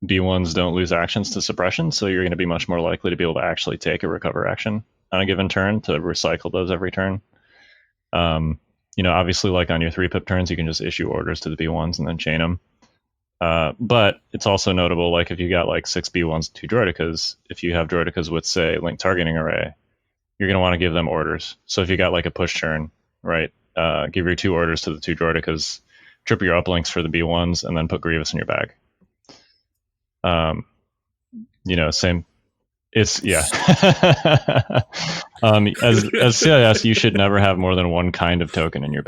B1s don't lose actions to suppression, so you're going to be much more likely to be able to actually take a recover action on a given turn to recycle those every turn. Obviously, like on your 3-pip turns, you can just issue orders to the B1s and then chain them. But it's also notable, like if you got like 6 B1s, 2 Droidicas, if you have Droidicas with, say, link targeting array, you're going to want to give them orders. So if you got like a push turn, right, give your 2 orders to the 2 Droidicas, trip your uplinks for the B1s, and then put Grievous in your bag. Same. It's as CIS, you should never have more than 1 kind of token in your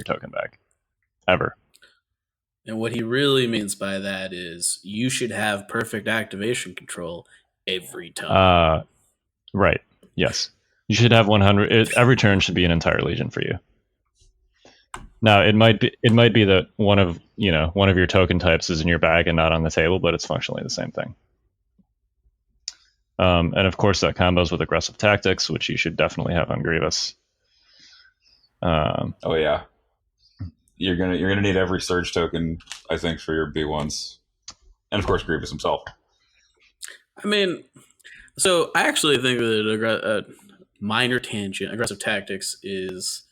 token bag, ever. And what he really means by that is you should have perfect activation control every time. Right. Yes. You should have 100. Every turn should be an entire legion for you. Now it might be that one of your token types is in your bag and not on the table, but it's functionally the same thing. And of course that combos with aggressive tactics, which you should definitely have on Grievous. Oh yeah, you're gonna need every surge token, I think, for your B1s, and of course Grievous himself. I mean, so I actually think that minor tangent, aggressive tactics is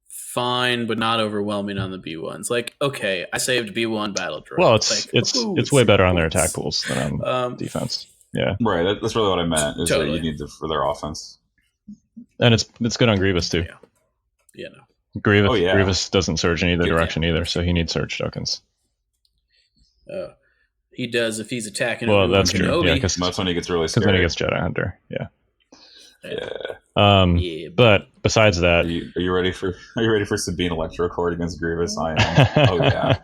fine, but not overwhelming on the B1s. Like, okay, I saved B1 battle droid. Well, it's way better on their attack pools than on defense. Yeah, right. That's really what I meant. Is totally. that you need for their offense, and it's good on Grievous too. Yeah. No. Grievous doesn't surge in either direction either, so he needs surge tokens. He does if he's attacking. Well, that's true. Kenobi. Yeah, because that's when he gets really scared. Because then he gets Jedi Hunter. Yeah. Yeah. But besides that, are you ready for Sabine Electrocord against Grievous? I am. Oh yeah.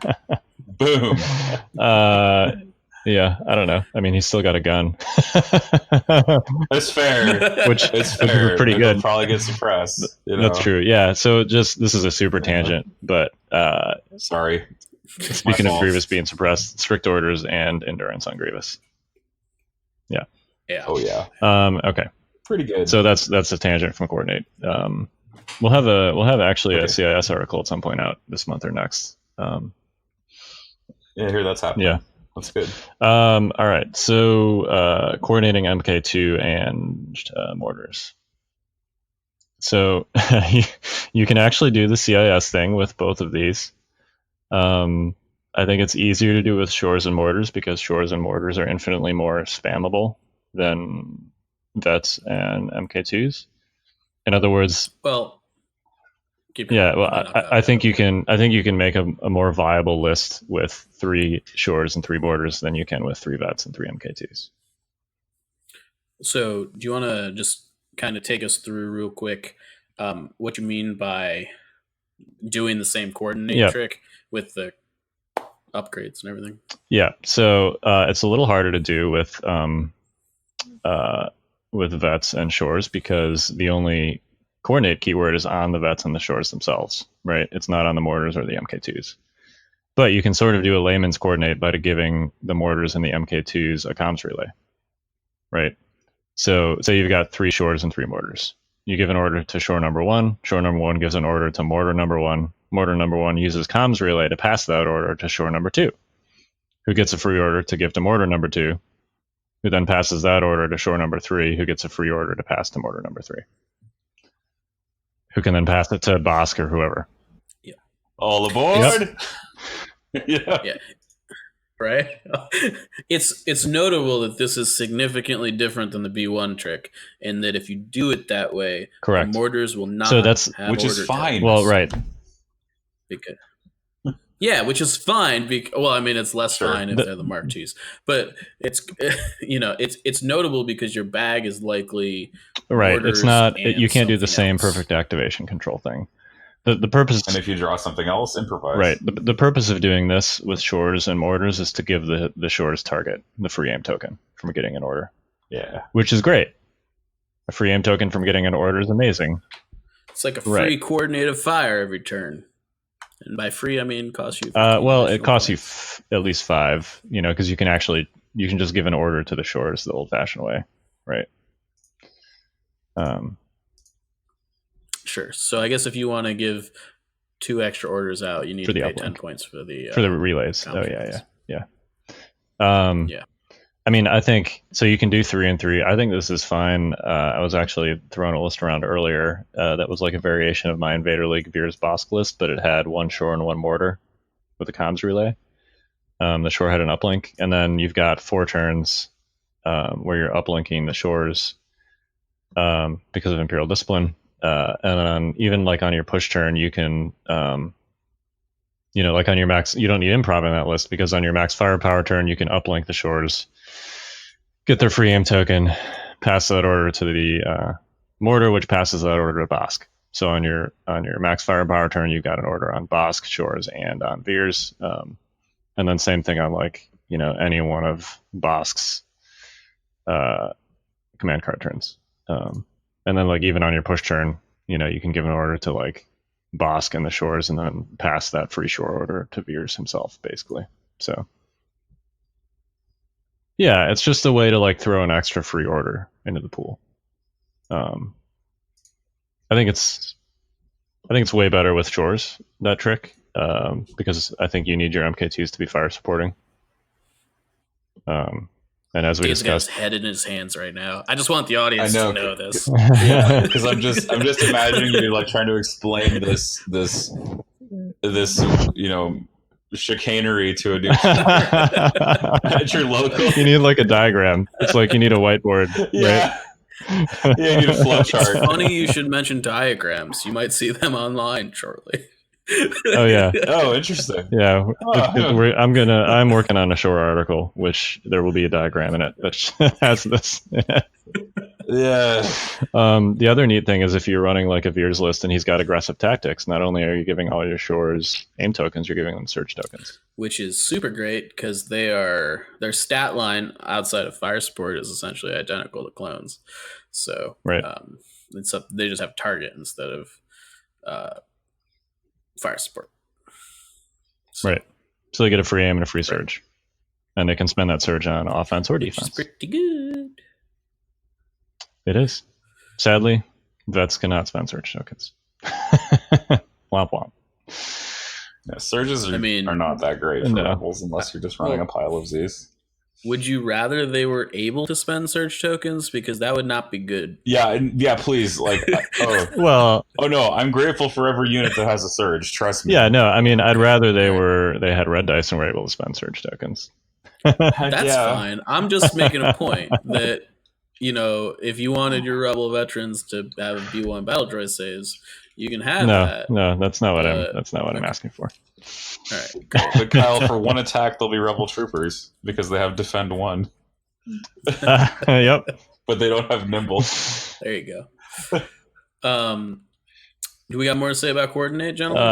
Boom. Yeah, I don't know. I mean, he's still got a gun. That's fair. Which is pretty good. He'll probably get suppressed. That's true. Yeah. So this is a super tangent, but sorry. Speaking of Grievous being suppressed, strict orders and endurance on Grievous. Yeah. Yeah. Oh yeah. Okay. Pretty good. So that's a tangent from Coordinate. We'll have actually a CIS article at some point out this month or next. Yeah, I hear that's happening. Yeah. That's good. All right. So coordinating MK2 and mortars. So you can actually do the CIS thing with both of these. I think it's easier to do with shores and mortars because shores and mortars are infinitely more spammable than vets and MK2s. In other words, I think you can make a more viable list with 3 shores and 3 mortars than you can with 3 vets and 3 MK2s. So, do you want to just kind of take us through real quick what you mean by doing the same coordinate trick with the upgrades and everything? Yeah. So it's a little harder to do with vets and shores because the only coordinate keyword is on the vets and the shores themselves, right? It's not on the mortars or the MK2s. But you can sort of do a layman's coordinate by giving the mortars and the MK2s a comms relay, right? So say you've got 3 shores and 3 mortars. You give an order to shore number 1. Shore number 1 gives an order to mortar number 1. Mortar number 1 uses comms relay to pass that order to shore number 2, who gets a free order to give to mortar number 2, who then passes that order to shore number 3, who gets a free order to pass to mortar number 3, who can then pass it to Bosk or whoever. Yeah. All aboard! Yeah. right? It's notable that this is significantly different than the B1 trick, and that if you do it that way, Correct. the mortars will not So that's have which is order fine. tokens. well, right. Because, yeah, which is fine. Well, I mean, it's less Sure. fine if they're the Mark IIs, but it's it's notable because your bag is likely Right. It's mortars not. and You can't do the something same else. perfect activation control thing. The purpose. And if you draw something else, improvise. Right. The purpose of doing this with shores and mortars is to give the shores target the free aim token from getting an order. Yeah. Which is great. A free aim token from getting an order is amazing. It's like a free coordinated fire every turn. And by free, I mean costs you. Well, it costs points. you at least 5, because you can just give an order to the shores the old-fashioned way, right? Sure. So I guess if you want to give 2 extra orders out, you need to pay 10 points for the relays. Oh yeah. Yeah. I mean, I think so. You can do 3 and 3. I think this is fine. I was actually throwing a list around earlier that was like a variation of my Invader League Veer's Bosk list, but it had 1 shore and 1 mortar with a comms relay. The shore had an uplink, and then you've got 4 turns where you're uplinking the shores because of Imperial Discipline. And then even like on your push turn, you can, like on your max, you don't need improv in that list because on your max firepower turn, you can uplink the shores, get their free aim token, pass that order to the mortar, which passes that order to Bosk. So on your max firepower turn, you've got an order on Bosk, shores, and on Veers. And then same thing on any one of Bosk's command card turns. And then even on your push turn, you can give an order to Bosk and the shores and then pass that free shore order to Veers himself, basically. So yeah, it's just a way to throw an extra free order into the pool. I think it's way better with shores, that trick, because I think you need your MK2s to be fire supporting. And as we discussed, Dave's got his head in his hands right now. I just want the audience to know this. Yeah, because I'm just imagining you trying to explain this chicanery to a new at your local. You need a diagram. It's you need a whiteboard. Yeah. Right? Yeah, you need a flow chart. It's funny you should mention diagrams. You might see them online shortly. Oh yeah. Oh, interesting. Yeah, I'm working on a short article, which there will be a diagram in it that has this. Yeah. The other neat thing is if you're running a Veers list and he's got aggressive tactics, not only are you giving all your shores aim tokens, you're giving them surge tokens, which is super great because their stat line outside of fire support is essentially identical to clones. So right. They just have target instead of fire support. So, right. So they get a free aim and a free surge. And they can spend that surge on offense or defense. Which is pretty good. It is. Sadly, vets cannot spend surge tokens. Womp womp. Yeah, surges are not that great for rebels unless you're just running a pile of Z's. Would you rather they were able to spend surge tokens? Because that would not be good. Yeah, please. Well, no, I'm grateful for every unit that has a surge. Trust me. Yeah, no, I mean, I'd rather they had red dice and were able to spend surge tokens. That's fine. I'm just making a point that if you wanted your rebel veterans to have B1 battle droid saves, you can have that. No, that's not what I'm asking for. All right, great. But Kyle, for one attack, they'll be rebel troopers because they have defend 1. Yep. But they don't have nimble. There you go. Do we got more to say about coordinate, gentlemen?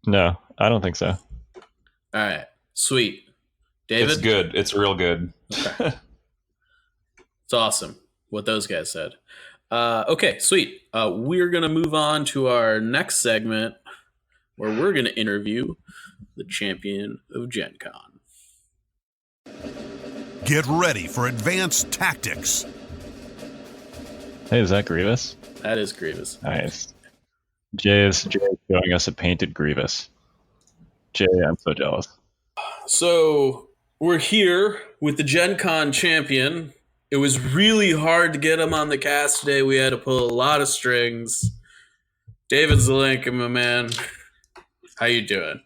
No, I don't think so. All right, sweet. David? It's good. It's real good. Okay. It's awesome what those guys said. Okay, sweet. We're going to move on to our next segment where we're going to interview the champion of GenCon. Get ready for advanced tactics. Hey, is that Grievous? That is Grievous. Nice. Jay is showing us a painted Grievous. Jay, I'm so jealous. So we're here with the GenCon champion. It was really hard to get him on the cast today. We had to pull a lot of strings. David Zelenka, my man. How you doing?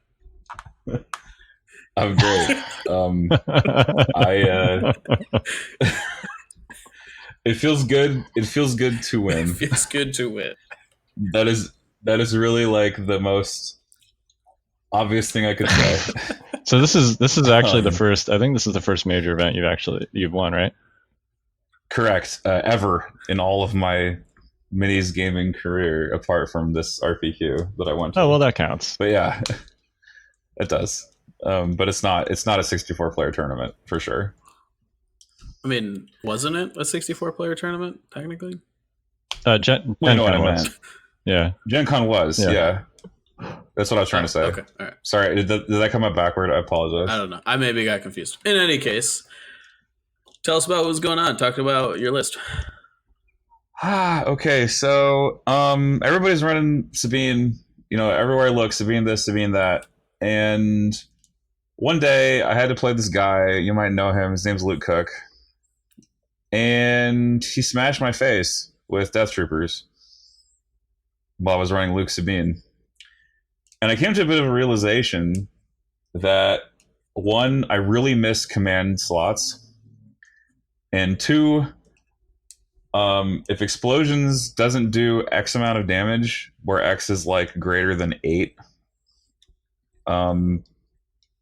I'm great. I it feels good. It feels good to win. It feels good to win. That is really like the most obvious thing I could say. So this is actually the first. I think this is the first major event you've won, right? Correct. Ever in all of my minis gaming career, apart from this RPQ that I went to. Oh well, that counts. But yeah, it does. But it's not a 64-player tournament for sure. I mean, wasn't it a 64-player tournament technically? GenCon was. Yeah. GenCon was. Yeah. That's what I was trying to say. Okay. All right. Sorry, did that come up backward? I apologize. I don't know. I maybe got confused. In any case, tell us about what's going on. Talk about your list. Okay. So, everybody's running Sabine. Everywhere I look, Sabine this, Sabine that, and one day I had to play this guy. You might know him. His name's Luke Cook, and he smashed my face with Death Troopers while I was running Luke Sabine. And I came to a bit of a realization that, one, I really miss command slots, and two, if explosions doesn't do X amount of damage, where X is like greater than 8,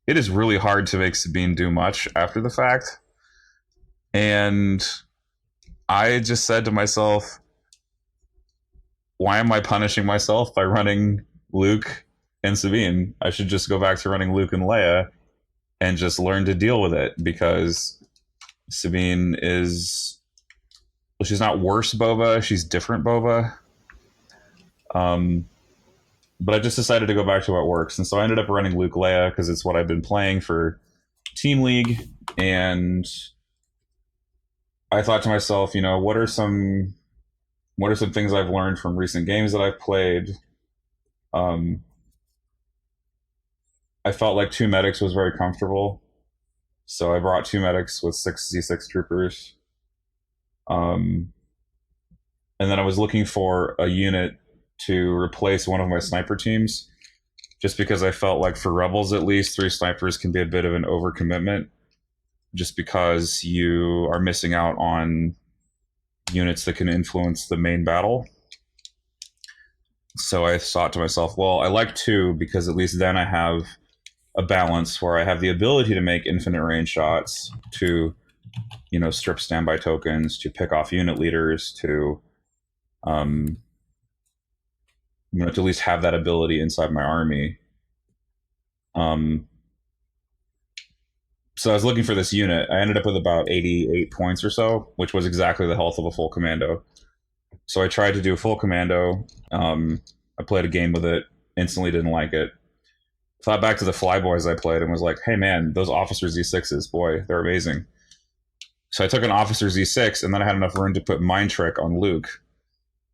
it is really hard to make Sabine do much after the fact. And I just said to myself, why am I punishing myself by running Luke and Sabine? I should just go back to running Luke and Leia and just learn to deal with it, because Sabine is... Well, she's not worse Boba, she's different Boba. But I just decided to go back to what works. And so I ended up running Luke Leia because it's what I've been playing for Team League. And I thought to myself, what are some things I've learned from recent games that I've played? I felt like 2 medics was very comfortable. So I brought 2 medics with 6 Z6 troopers. And then I was looking for a unit to replace one of my sniper teams, just because I felt like for Rebels at least 3 snipers can be a bit of an overcommitment, just because you are missing out on units that can influence the main battle. So I thought to myself, well, I like 2 because at least then I have a balance where I have the ability to make infinite range shots, to strip standby tokens, to pick off unit leaders, to to at least have that ability inside my army. So I was looking for this unit. I ended up with about 88 points or so, which was exactly the health of a full commando. So I tried to do a full commando. I played a game with it, instantly didn't like it. Thought back to the Flyboys I played and was like, hey man, those Officer Z6s, boy, they're amazing. So I took an Officer Z6, and then I had enough room to put Mind Trick on Luke.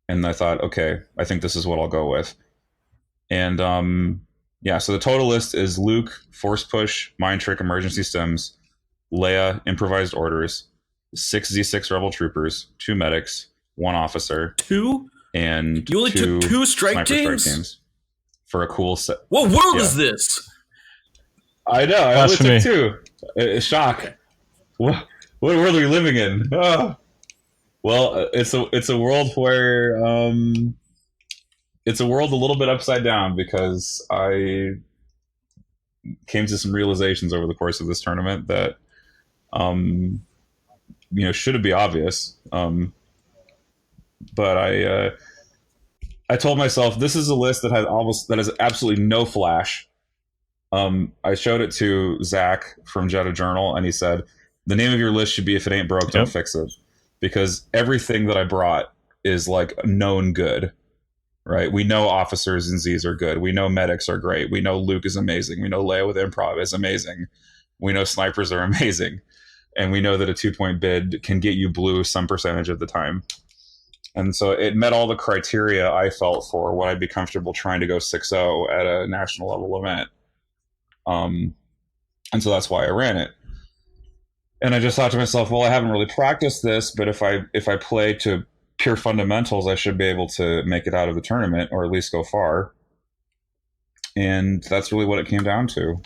And I thought, okay, I think this is what I'll go with. And so the total list is Luke, Force Push, Mind Trick, Emergency Stims, Leia, Improvised Orders, 6 Z6 Rebel Troopers, 2 medics, 1 officer. 2? And you only took 2 strike teams? For a cool set. What world is this? I know, I only took 2. Shock. Okay. What world are we living in? Oh. Well, it's a world where it's a world a little bit upside down, because I came to some realizations over the course of this tournament that should be obvious. But I told myself this is a list that has absolutely no flash. I showed it to Zach from Jetta Journal, and he said, the name of your list should be "If it ain't broke, don't fix it." Because everything that I brought is like known good, right? We know officers and Zs are good. We know medics are great. We know Luke is amazing. We know Leia with improv is amazing. We know snipers are amazing. And we know that a 2-point bid can get you blue some percentage of the time. And so it met all the criteria I felt for what I'd be comfortable trying to go 6-0 at a national level event. And so that's why I ran it. And I just thought to myself, well, I haven't really practiced this, but if I play to pure fundamentals, I should be able to make it out of the tournament, or at least go far. And that's really what it came down to.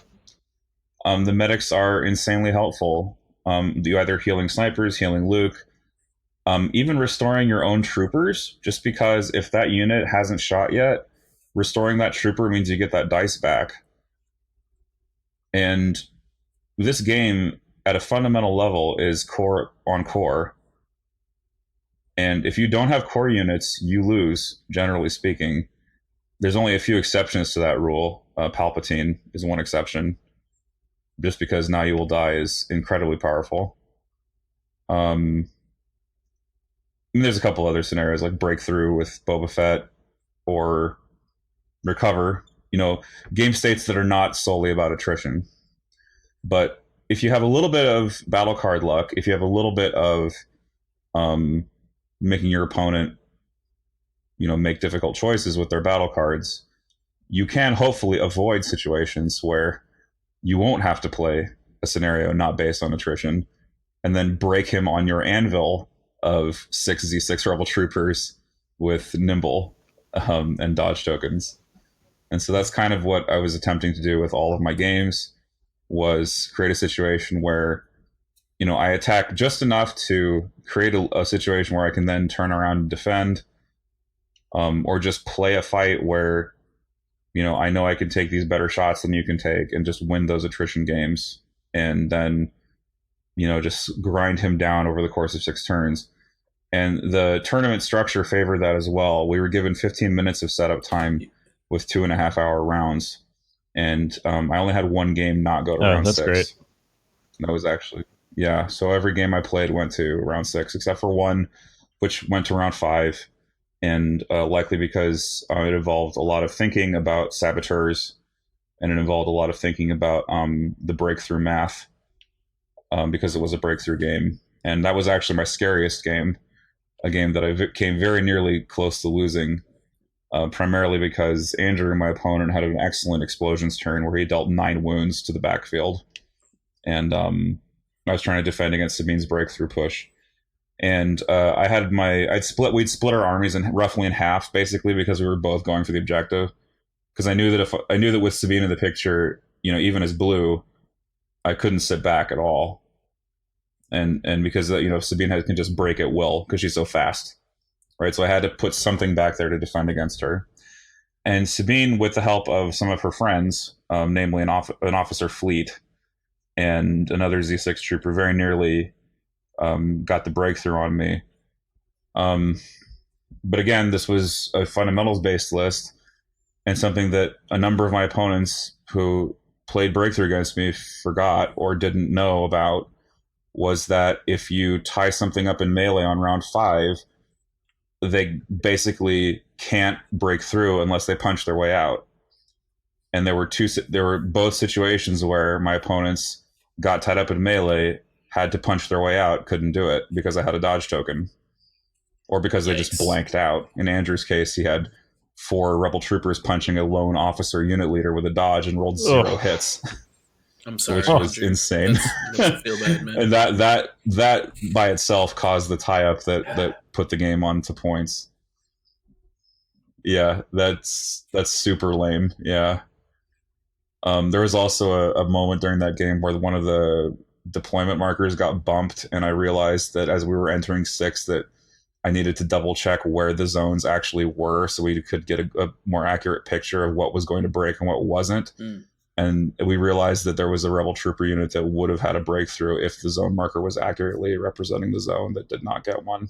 The medics are insanely helpful. You either healing snipers, healing Luke, even restoring your own troopers, just because if that unit hasn't shot yet, restoring that trooper means you get that dice back. And this game, at a fundamental level, is core on core. And if you don't have core units, you lose, generally speaking. There's only a few exceptions to that rule. Palpatine is one exception. Just because Now You Will Die is incredibly powerful. And there's a couple other scenarios like Breakthrough with Boba Fett or Recover. Game states that are not solely about attrition. But if you have a little bit of battle card luck, if you have a little bit of making your opponent, make difficult choices with their battle cards, you can hopefully avoid situations where you won't have to play a scenario not based on attrition and then break him on your anvil of 6z6 rebel troopers with nimble and dodge tokens. And so that's kind of what I was attempting to do with all of my games, was create a situation where I attack just enough to create a situation where I can then turn around and defend, or just play a fight where I know I can take these better shots than you can take and just win those attrition games, and then just grind him down over the course of 6 turns. And the tournament structure favored that as well. We were given 15 minutes of setup time with 2.5-hour rounds, and I only had one game not go to round 6. Great. That was actually, yeah. So every game I played went to round 6, except for one, which went to round 5, and likely because it involved a lot of thinking about saboteurs, and it involved a lot of thinking about the breakthrough math, because it was a breakthrough game, and that was actually my scariest game, a game that I came very nearly close to losing. Primarily because Andrew, my opponent, had an excellent explosions turn where he dealt 9 wounds to the backfield. And I was trying to defend against Sabine's breakthrough push. And we'd split our armies roughly in half, basically, because we were both going for the objective. Because I knew that with Sabine in the picture, even as blue, I couldn't sit back at all. And because Sabine can just break at will because she's so fast. Right, so I had to put something back there to defend against her. And Sabine, with the help of some of her friends, namely an officer fleet and another Z6 trooper, very nearly got the breakthrough on me. But again, this was a fundamentals-based list, and something that a number of my opponents who played breakthrough against me forgot or didn't know about, was that if you tie something up in melee on round 5, they basically can't break through unless they punch their way out. And there were both situations where my opponents got tied up in melee, had to punch their way out, couldn't do it because I had a dodge token, or because they just blanked out. In Andrew's case, he had 4 rebel troopers punching a lone officer unit leader with a dodge and rolled 0 hits. I'm sorry, which was insane. That's feel bad, man. And that by itself caused the tie-up that put the game on to points. Yeah, that's super lame. Yeah. There was also a moment during that game where one of the deployment markers got bumped, and I realized that as we were entering 6 that I needed to double check where the zones actually were so we could get a more accurate picture of what was going to break and what wasn't. And we realized that there was a rebel trooper unit that would have had a breakthrough if the zone marker was accurately representing the zone that did not get one.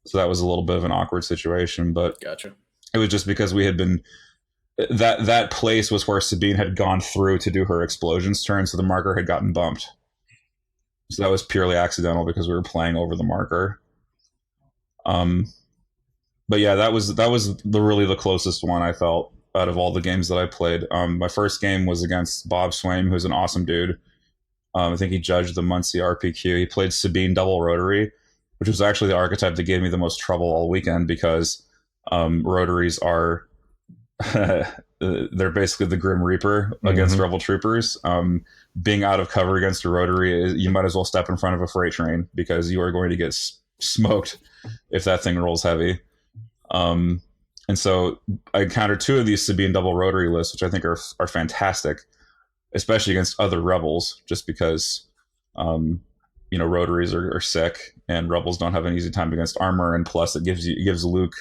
So that was a little bit of an awkward situation, but Gotcha. It was just because we had been that place was where Sabine had gone through to do her explosions turn, so the marker had gotten bumped. So that was purely accidental because we were playing over the marker. But yeah, that was really the closest one I felt out of all the games that I played. My first game was against Bob Swaim, who's an awesome dude. I think he judged the Muncie RPQ. He played Sabine double rotary, which was actually the archetype that gave me the most trouble all weekend because rotaries are they're basically the Grim Reaper against Rebel Troopers. Being out of cover against a rotary, you might as well step in front of a freight train because you are going to get smoked if that thing rolls heavy. And so I encountered 2 of these Sabine double rotary lists, which I think are fantastic. especially against other rebels, just because rotaries are sick and rebels don't have an easy time against armor, and plus it gives Luke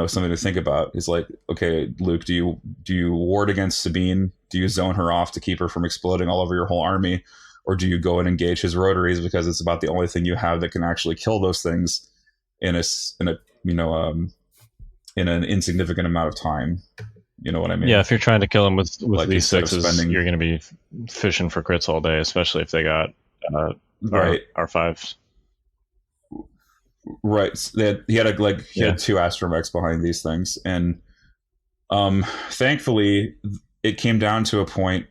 something to think about. It's like, okay, Luke, do you ward against Sabine? Do you zone her off to keep her from exploding all over your whole army, or do you go and engage his rotaries because it's about the only thing you have that can actually kill those things in an insignificant amount of time? You know what I mean? Yeah, if you're trying to kill them with Like, V6s, you're going to be fishing for crits all day, especially if they got right R5s. Right. So he had two astromechs behind these things, and thankfully it came down to a point.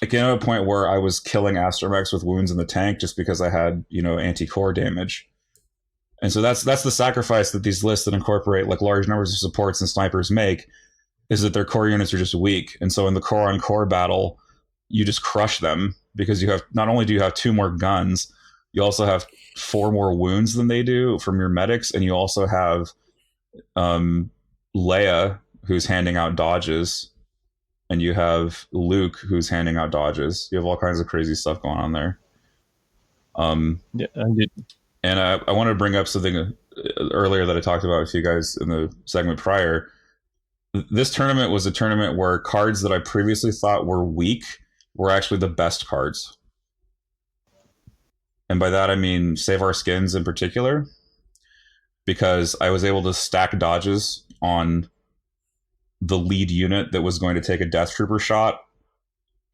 It came to a point where I was killing astromechs with wounds in the tank just because I had anti-core damage. And so that's the sacrifice that these lists that incorporate like large numbers of supports and snipers make, is that their core units are just weak. And so in the core on core battle, you just crush them because you have, not only do you have 2 more guns, you also have 4 more wounds than they do from your medics, and you also have Leia, who's handing out dodges, and you have Luke, who's handing out dodges. You have all kinds of crazy stuff going on there. Yeah, and I wanted to bring up something earlier that I talked about with you guys in the segment prior. This tournament was a tournament where cards that I previously thought were weak were actually the best cards. And by that I mean Save Our Skins in particular, because I was able to stack dodges on the lead unit that was going to take a Death Trooper shot.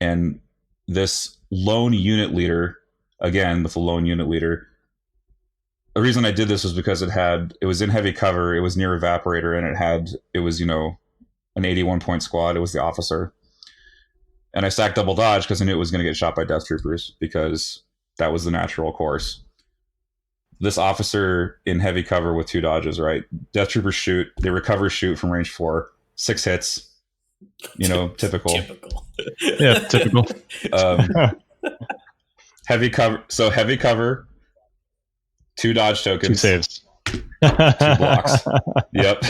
And this lone unit leader, again, with the lone unit leader, the reason I did this was because it was in heavy cover, it was near Evaporator, and it was an 81 point squad. It was the officer. And I stacked double dodge because I knew it was going to get shot by Death Troopers, because that was the natural course. This officer in heavy cover with 2 dodges, right? Death Troopers shoot, they recover shoot from range 4, 6 hits. Typical. Yeah, typical. Heavy cover. So heavy cover, 2 dodge tokens, 2 saves, 2 blocks. Yep.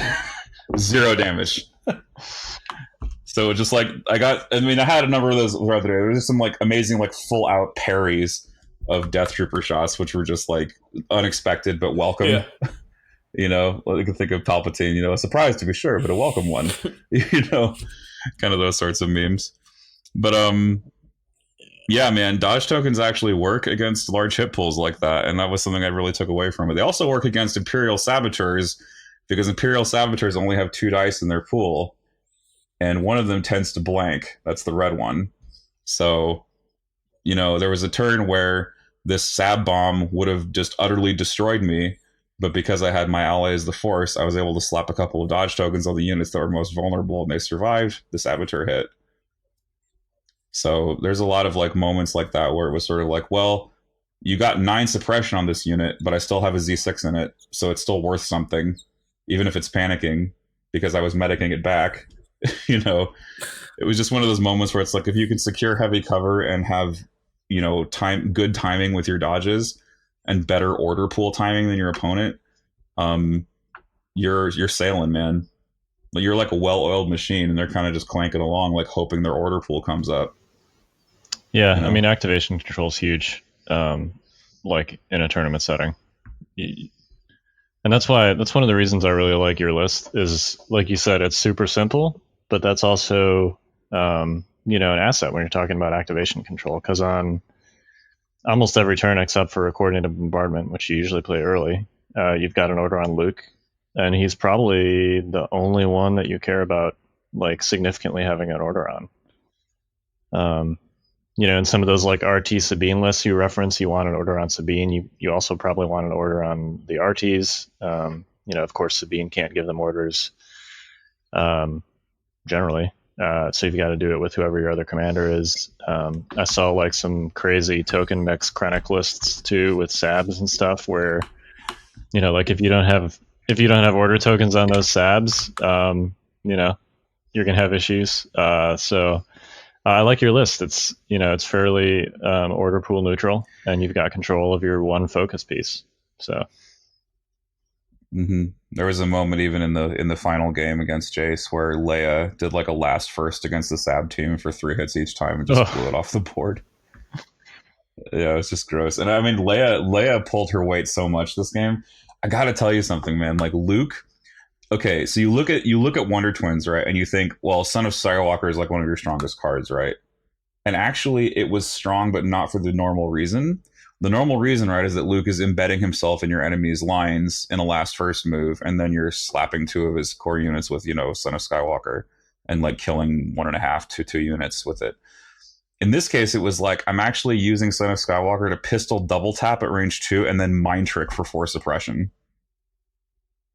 0 damage. So just like I had a number of those throughout the day. There was just some like amazing like full out parries of Death Trooper shots, which were just like unexpected but welcome. Yeah. You can think of Palpatine, a surprise to be sure, but a welcome one. Kind of those sorts of memes. But yeah, man, dodge tokens actually work against large hit pools like that, and that was something I really took away from it. They also work against Imperial Saboteurs, because Imperial Saboteurs only have 2 dice in their pool, and one of them tends to blank. That's the red one. So, there was a turn where this Sab bomb would have just utterly destroyed me, but because I had my ally as the Force, I was able to slap a couple of dodge tokens on the units that were most vulnerable, and they survived the Saboteur hit. So there's a lot of like moments like that where it was sort of like, well, you got 9 suppression on this unit, but I still have a Z6 in it, so it's still worth something, even if it's panicking, because I was medicing it back. It was just one of those moments where it's like, if you can secure heavy cover and have good timing with your dodges and better order pool timing than your opponent, you're sailing, man. You're like a well-oiled machine, and they're kind of just clanking along, like hoping their order pool comes up. Yeah, I mean, activation control is huge, like in a tournament setting. And that's one of the reasons I really like your list is, like you said, it's super simple, but that's also, an asset when you're talking about activation control, because on almost every turn except for a coordinated bombardment, which you usually play early, you've got an order on Luke, and he's probably the only one that you care about like significantly having an order on. In some of those like RT Sabine lists you reference, you want an order on Sabine. You also probably want an order on the RTs. Of course, Sabine can't give them orders generally. So you've got to do it with whoever your other commander is. I saw like some crazy token mix Krennic lists too with Sabs and stuff where, like if you don't have order tokens on those Sabs, you're gonna have issues. So I like your list. It's it's fairly order pool neutral, and you've got control of your one focus piece. So There was a moment even in the final game against Jace where Leia did like a last first against the Sab team for 3 hits each time and just blew it off the board. Yeah, it's just gross. And I mean, Leia pulled her weight so much this game. I gotta tell you something, man. Like Luke. Okay, so you look at Wonder Twins, right, and you think, well, Son of Skywalker is like one of your strongest cards, right? And actually, it was strong, but not for the normal reason. The normal reason, right, is that Luke is embedding himself in your enemy's lines in a last first move, and then you're slapping 2 of his core units with, Son of Skywalker, and like killing 1.5 to 2 units with it. In this case, it was like, I'm actually using Son of Skywalker to pistol double tap at range 2 and then mind trick for 4 suppression.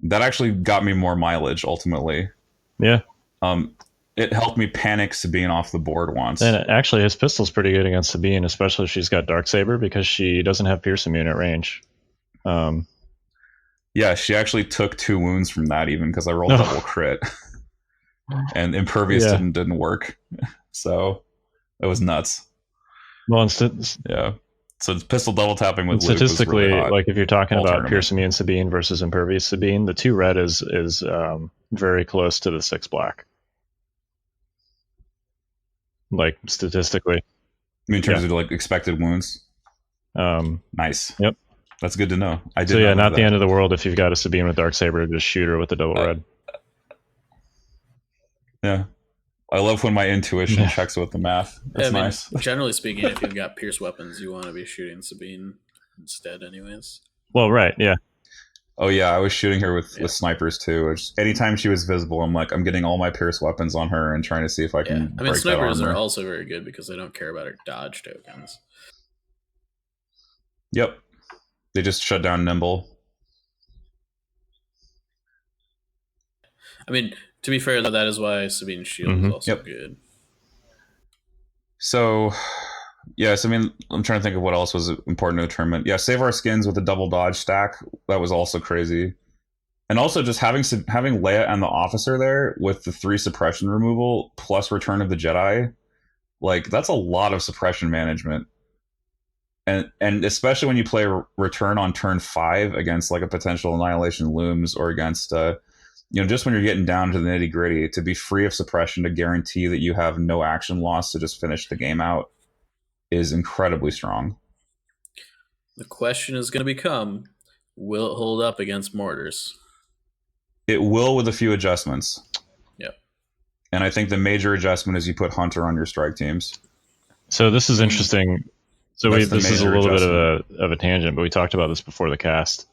That actually got me more mileage, ultimately. Yeah. It helped me panic Sabine off the board once. And actually, his pistol's pretty good against Sabine, especially if she's got Darksaber, because she doesn't have Pierce Immune at range. Yeah, she actually took 2 wounds from that, even, because I rolled double crit. And Impervious didn't work. So... it was nuts. Well, yeah. So it's pistol double tapping with Luke statistically, really like if you're talking about Pierce Immune Sabine versus Impervious Sabine, the 2 red is very close to the 6 black. Like statistically, in terms of like expected wounds. Nice. Yep. That's good to know. Not the end of the world if you've got a Sabine with Darksaber, just shoot her with the double red. Yeah. I love when my intuition checks with the math. That's nice. Generally speaking, if you've got pierce weapons, you want to be shooting Sabine instead anyways. Well, right, yeah. Oh, yeah, I was shooting her with snipers, too. Anytime she was visible, I'm like, I'm getting all my pierce weapons on her and trying to see if I can break snipers that armor. are also very good because they don't care about her dodge tokens. Yep. They just shut down Nimble. I mean... to be fair, though, that is why Sabine's shield is also good. So, yes, I mean, I'm trying to think of what else was important in the tournament. Yeah, Save Our Skins with the double dodge stack. That was also crazy. And also just having Leia and the officer there with the 3 suppression removal plus Return of the Jedi. Like, that's a lot of suppression management. And especially when you play Return on turn 5 against like a potential Annihilation Looms or against... just when you're getting down to the nitty gritty, to be free of suppression to guarantee that you have no action loss to just finish the game out is incredibly strong. The question is going to become, will it hold up against mortars? It will with a few adjustments. Yep. And I think the major adjustment is you put Hunter on your strike teams. So this is interesting. So this is a little bit of a tangent, but we talked about this before the cast.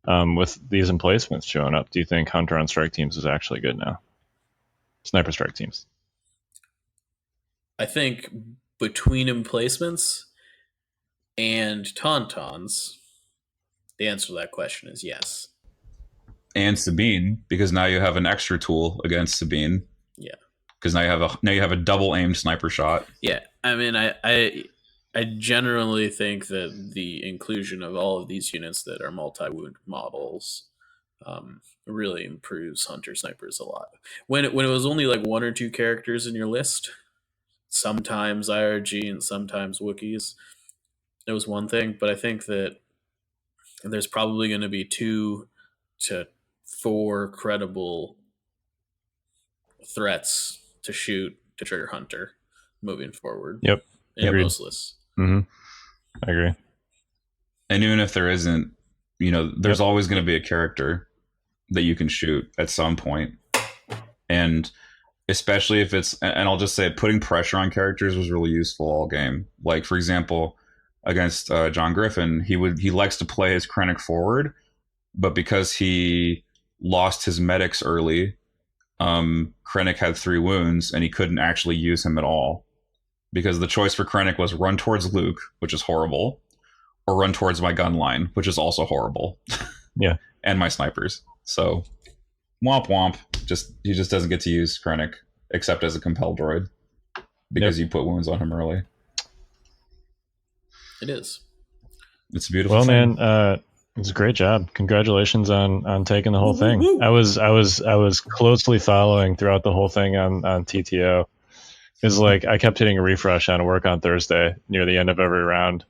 With these emplacements showing up, do you think Hunter on strike teams is actually good now? Sniper strike teams. I think between emplacements and Tauntauns, the answer to that question is yes. And Sabine, because now you have an extra tool against Sabine. Yeah. Because now you have a double aimed sniper shot. Yeah, I mean, I generally think that the inclusion of all of these units that are multi-wound models really improves Hunter Snipers a lot. When it was only like 1 or 2 characters in your list, sometimes IRG and sometimes Wookiees, it was one thing, but I think that there's probably going to be 2 to 4 credible threats to shoot to trigger Hunter moving forward. Yep. In most lists. Mm-hmm. I agree. And even if there isn't, there's always going to be a character that you can shoot at some point. And especially if it's, and I'll just say, putting pressure on characters was really useful all game. Like, for example, against John Griffin, he likes to play his Krennic forward, but because he lost his medics early, Krennic had 3 wounds and he couldn't actually use him at all. Because the choice for Krennic was run towards Luke, which is horrible, or run towards my gun line, which is also horrible. Yeah. And my snipers. So, womp womp. He just doesn't get to use Krennic, except as a compel droid. Because you put wounds on him early. It is. It's a beautiful thing. Man, it was a great job. Congratulations on taking the whole thing. I was closely following throughout the whole thing on TTO. It's like I kept hitting a refresh on work on Thursday near the end of every round.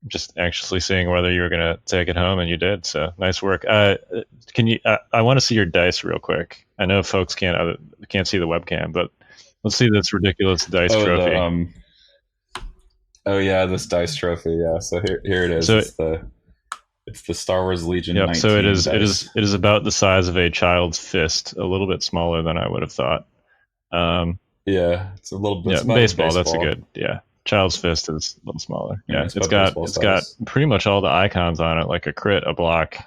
just anxiously seeing whether you were going to take it home, and you did. So nice work. Can you? I want to see your dice real quick. I know folks can't see the webcam, but let's see this ridiculous dice trophy. Oh yeah, this dice trophy. Yeah, so here it is. So it's the Star Wars Legion. Yep. 19 So it is. dice. It is about the size of a child's fist, a little bit smaller than I would have thought. Yeah, it's a little bit. Yeah, baseball. That's a good. Yeah, child's fist is a little smaller. Yeah, it's got pretty much all the icons on it, like a crit, a block,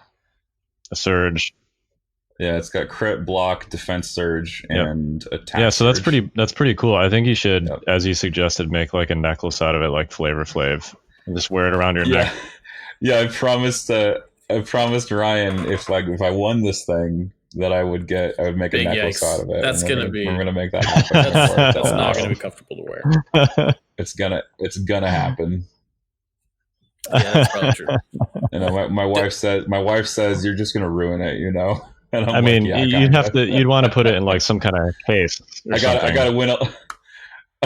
a surge. Yeah, it's got crit, block, defense surge, and attack. Yeah, so surge. that's pretty cool. I think you should, as you suggested, make like a necklace out of it, like Flavor Flav, and just wear it around your neck. Yeah, I promised Ryan if I won this thing that I would make a necklace out of it. That's we're gonna make that happen. That's not gonna be comfortable to wear. It's gonna happen. Yeah, that's probably true. My wife says you're just gonna ruin it, you know. And I mean, you'd want to put it in like some kind of case. I gotta win. I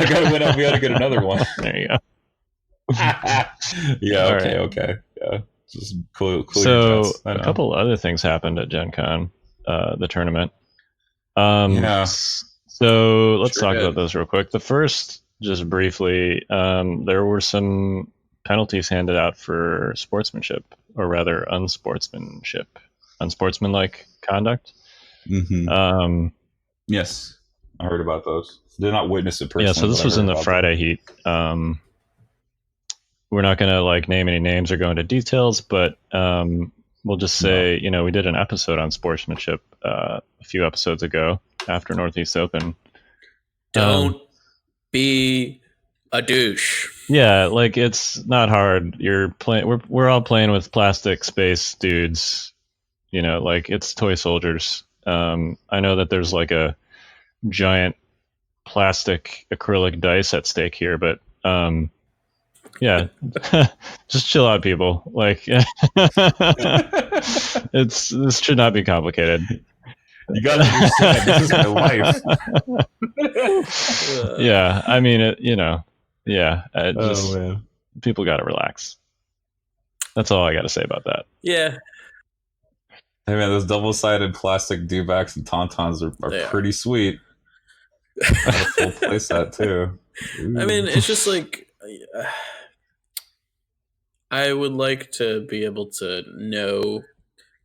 gotta win. I'll be able to get another one. There you go. Yeah. Okay. Yeah. Just cool. So a couple other things happened at GenCon, the tournament. So let's talk about those real quick. The first, just briefly, there were some penalties handed out for sportsmanship, or rather unsportsmanlike conduct. Mm-hmm. Yes, I heard about those. Did not witness it personally. Yeah, so this was in the Friday heat. We're not going to like name any names or go into details, but we'll just say, we did an episode on sportsmanship a few episodes ago after Northeast Open. Don't be a douche. Yeah, like it's not hard. You're playing. We're all playing with plastic space dudes. Like it's toy soldiers. I know that there's like a giant plastic acrylic dice at stake here, but yeah, just chill out, people. Like, this should not be complicated. You gotta understand, this is my life. Yeah, I mean, people gotta relax. That's all I gotta say about that. Yeah. Hey man, those double-sided plastic dewbacks and tauntauns are pretty sweet. I have a full playset too. Ooh. I mean, it's just like I would like to be able to know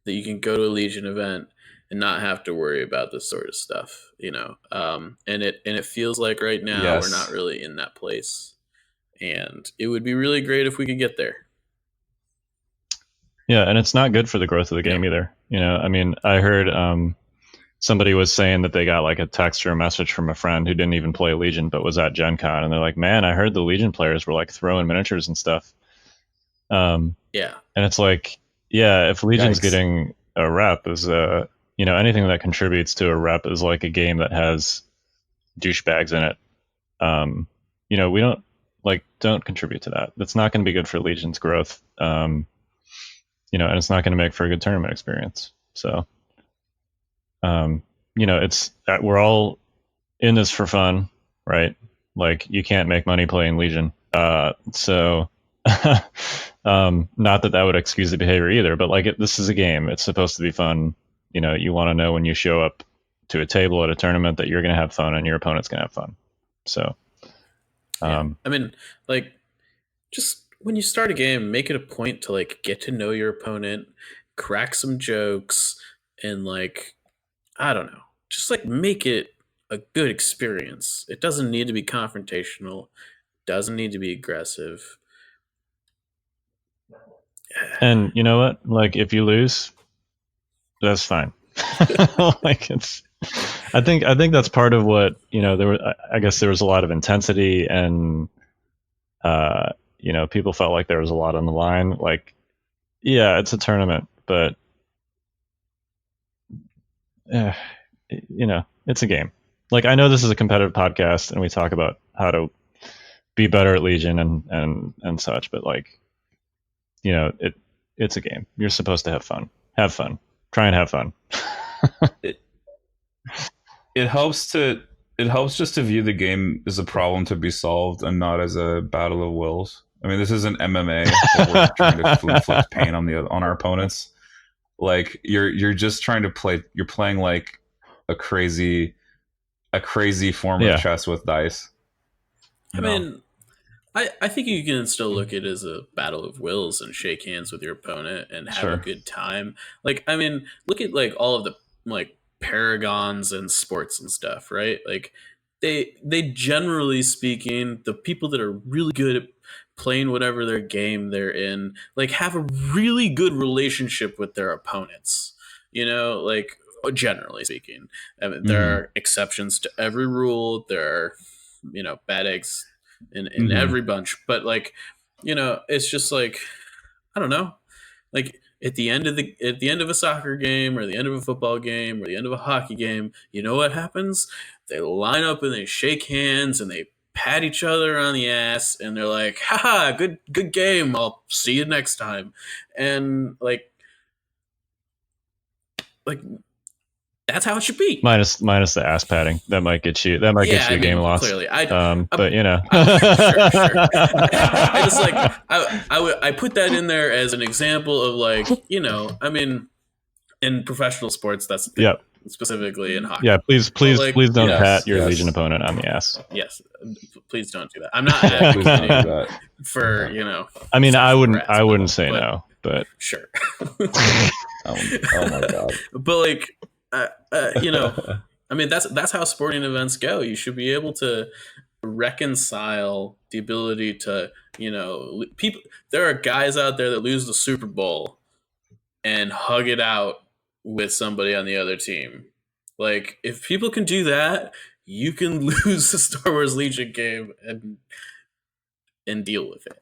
that you can go to a Legion event and not have to worry about this sort of stuff, and it feels like right now we're not really in that place, and it would be really great if we could get there. Yeah, and it's not good for the growth of the game either. I mean, I heard somebody was saying that they got like a text or a message from a friend who didn't even play Legion but was at Gen Con, and they're like, man, I heard the Legion players were like throwing miniatures and stuff. And it's like, yeah, if Legion's getting a rep is anything that contributes to a rep is like a game that has douchebags in it. We don't contribute to that. That's not going to be good for Legion's growth. And it's not going to make for a good tournament experience. So, we're all in this for fun, right? Like you can't make money playing Legion. So not that would excuse the behavior either, but like this is a game. It's supposed to be fun. You want to know when you show up to a table at a tournament that you're going to have fun and your opponent's going to have fun. So, I mean, like just when you start a game, make it a point to like get to know your opponent, crack some jokes, and like, I don't know, just like make it a good experience. It doesn't need to be confrontational. Doesn't need to be aggressive. And you know what? Like if you lose, that's fine. Like I think that's part of what, I guess there was a lot of intensity and, people felt like there was a lot on the line. Like, yeah, it's a tournament, but, it's a game. Like, I know this is a competitive podcast and we talk about how to be better at Legion and such, but like, it's a game. You're supposed to have fun. Have fun. Try and have fun. It helps just to view the game as a problem to be solved and not as a battle of wills. I mean, this isn't MMA. We're trying to inflict pain on our opponents. Like you're just trying to play. You're playing like a crazy form of chess with dice. I mean, I think you can still look at it as a battle of wills and shake hands with your opponent and have a good time. Like, I mean, look at like all of the like paragons and sports and stuff, right? Like they generally speaking, the people that are really good at playing whatever their game they're in, like have a really good relationship with their opponents. You know, like generally speaking. I mean, there are exceptions to every rule. There are, bad eggs in every bunch, but like, it's just like, I don't know, like at the end of a soccer game or the end of a football game or the end of a hockey game, you know what happens? They line up and they shake hands and they pat each other on the ass and they're like, haha, good game, I'll see you next time. And like that's how it should be. Minus the ass patting. That might get you. That might get you a game loss. Clearly, but sure. I just like I put that in there as an example of like, I mean, in professional sports, that's specifically in hockey. Yeah, please don't pat your Legion opponent on the ass. Yes, please don't do that. I'm not advocating for I mean, I wouldn't say no, but sure. Oh my god! But like. I mean, that's how sporting events go. You should be able to reconcile the ability to, people. There are guys out there that lose the Super Bowl and hug it out with somebody on the other team. Like, if people can do that, you can lose the Star Wars Legion game and deal with it.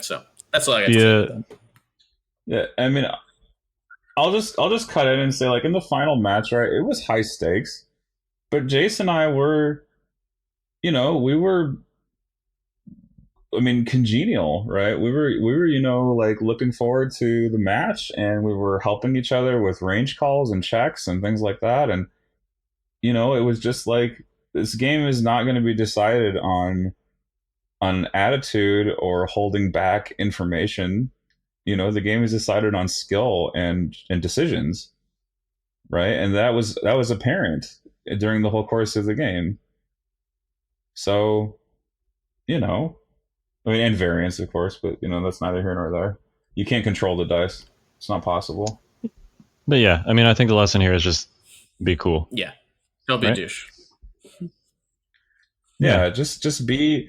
So that's all I got to say. Yeah, I mean. I'll just cut in and say, like, in the final match, right, it was high stakes, but Jace and I were, we were, I mean, congenial, right? We were, like looking forward to the match, and we were helping each other with range calls and checks and things like that. And, it was just like, this game is not going to be decided on attitude or holding back information. The game is decided on skill and decisions, right? And that was apparent during the whole course of the game. So, I mean, and variance, of course, but that's neither here nor there. You can't control the dice; it's not possible. But yeah, I mean, I think the lesson here is just be cool. Yeah, don't be a douche. Yeah, just be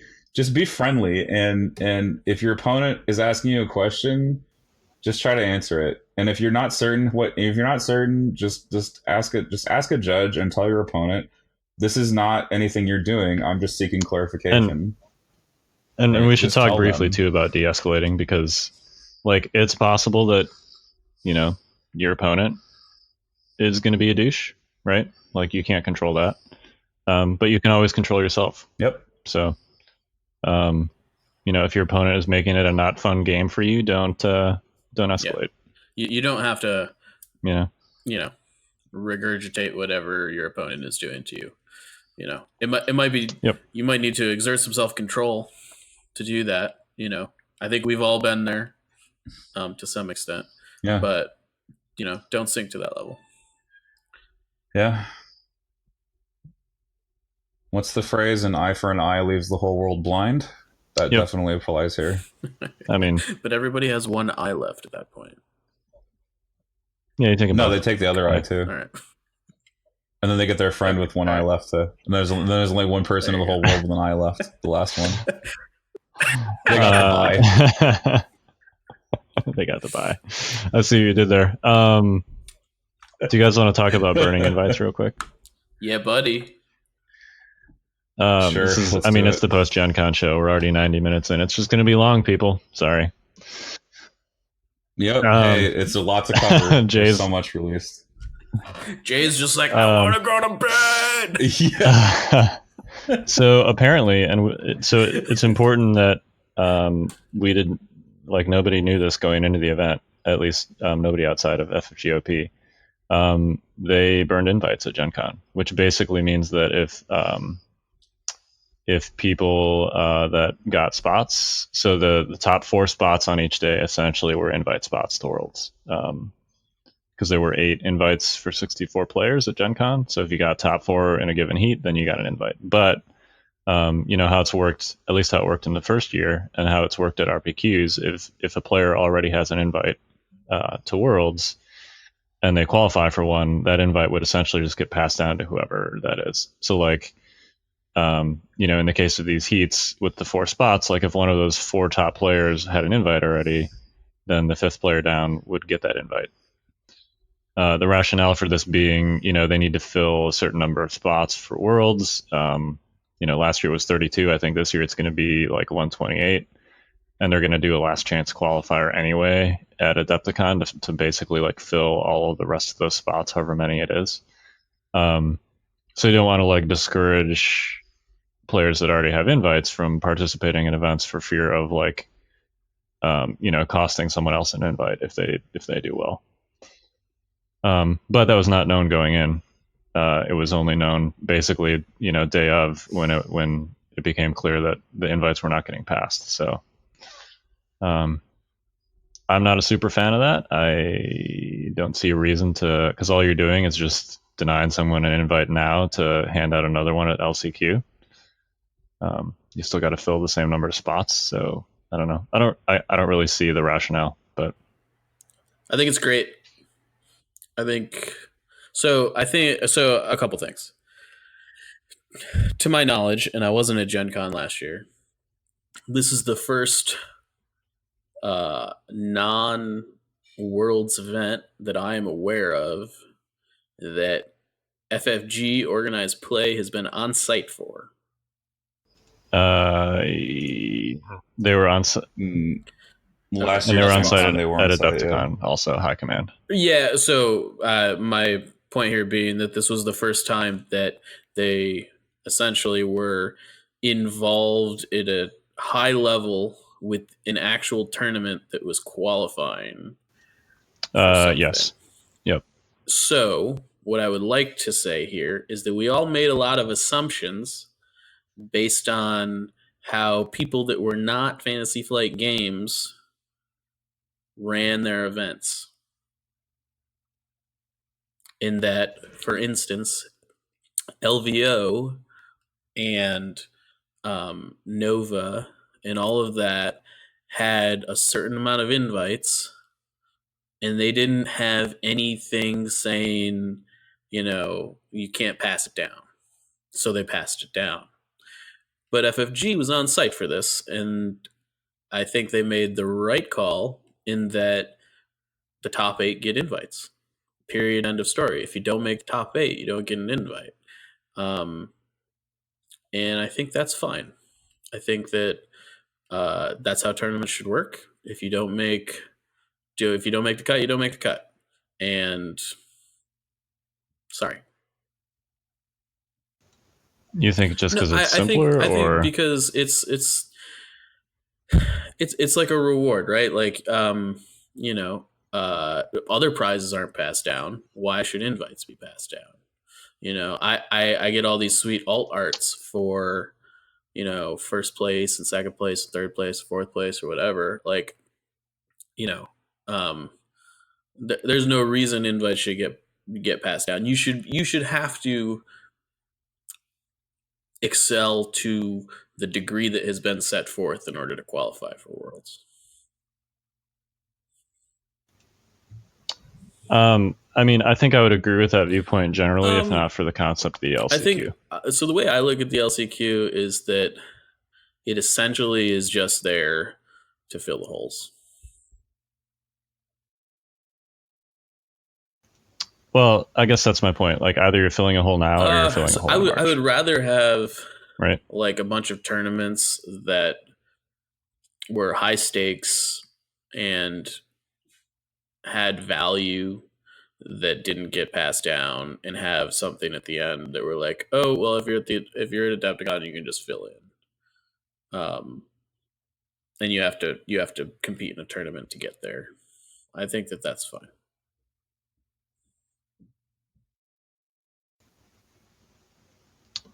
friendly, and if your opponent is asking you a question, just try to answer it. And if you're not certain, just ask it. Just ask a judge and tell your opponent, "This is not anything you're doing. I'm just seeking clarification." And we should talk briefly too about de-escalating, because, like, it's possible that your opponent is going to be a douche, right? Like, you can't control that, but you can always control yourself. Yep. So. If your opponent is making it a not fun game for you, don't escalate. Yeah. You don't have to, regurgitate whatever your opponent is doing to you. It might be. Yep. You might need to exert some self-control to do that. I think we've all been there, to some extent. Yeah. But don't sink to that level. Yeah. What's the phrase? An eye for an eye leaves the whole world blind. That definitely applies here. I mean, but everybody has one eye left at that point. Yeah, you take no, they take the other eye too. All right. And then they get their friend with one eye left. And there's only one person in the whole world with an eye left. The last one. They got the bye. They got the bye. I see what you did there. Do you guys want to talk about burning invites real quick? Yeah, buddy. Sure. It's the post GenCon show. We're already 90 minutes in. It's just going to be long, people. Sorry. Yep. Hey, it's a lot to cover. There's so much released. Jay's just like, I want to go to bed. Yeah. So apparently, so it's important that we didn't, like, nobody knew this going into the event. At least nobody outside of FFGOP. They burned invites at GenCon, which basically means that if people that got spots, so the top 4 spots on each day essentially were invite spots to Worlds. Because there were 8 invites for 64 players at GenCon. So if you got top 4 in a given heat, then you got an invite. But you know how it's worked, at least how it worked in the first year, and how it's worked at RPQs. If a player already has an invite to Worlds and they qualify for one, that invite would essentially just get passed down to whoever that is. So like, you know, in the case of these heats with the 4 spots, like if one of those 4 top players had an invite already, then the 5th player down would get that invite. The rationale for this being, you know, they need to fill a certain number of spots for Worlds. You know, last year was 32. I think this year it's going to be like 128. And they're going to do a last chance qualifier anyway at Adepticon to basically like fill all of the rest of those spots, however many it is. So you don't want to like discourage players that already have invites from participating in events for fear of like, you know, costing someone else an invite if they do well. But that was not known going in. It was only known basically, you know, day of when it became clear that the invites were not getting passed. So I'm not a super fan of that. I don't see a reason to, because all you're doing is just denying someone an invite now to hand out another one at LCQ. You still got to fill the same number of spots. So I don't know. I don't really see the rationale, but I think it's great. I think a couple things. To my knowledge, and I wasn't at Gen Con last year, this is the first non-Worlds event that I am aware of that FFG organized play has been on site for. they were on last and year they were on site at site, Adepticon, also High Command. Yeah, so my point here being that this was the first time that they essentially were involved at a high level with an actual tournament that was qualifying. Yes. Yep. So what I would like to say here is that we all made a lot of assumptions based on how people that were not Fantasy Flight Games ran their events. In that, for instance, LVO and Nova and all of that had a certain amount of invites, and they didn't have anything saying, you know, you can't pass it down. So they passed it down. But FFG was on site for this, and I think they made the right call in that the top 8 get invites. Period. End of story. If you don't make top 8, you don't get an invite. And I think that's fine. I think that that's how tournaments should work. If you don't make the cut, you don't make the cut. And sorry. You think just because it's simpler, I or think because it's like a reward, right? Like you know, other prizes aren't passed down. Why should invites be passed down? You know, I get all these sweet alt arts for, you know, first place and second place, third place, fourth place, or whatever. Like, you know, there's no reason invites should get passed down. You should have to excel to the degree that has been set forth in order to qualify for Worlds. I mean, I think I would agree with that viewpoint generally, if not for the concept of the LCQ. I think so. The way I look at the LCQ is that it essentially is just there to fill the holes. Well, I guess that's my point. Like, either you're filling a hole now or you're filling a hole. I would rather have right, like a bunch of tournaments that were high stakes and had value that didn't get passed down, and have something at the end that were like, oh well, if you're at Adepticon, you can just fill in. And you have to compete in a tournament to get there. I think that's fine.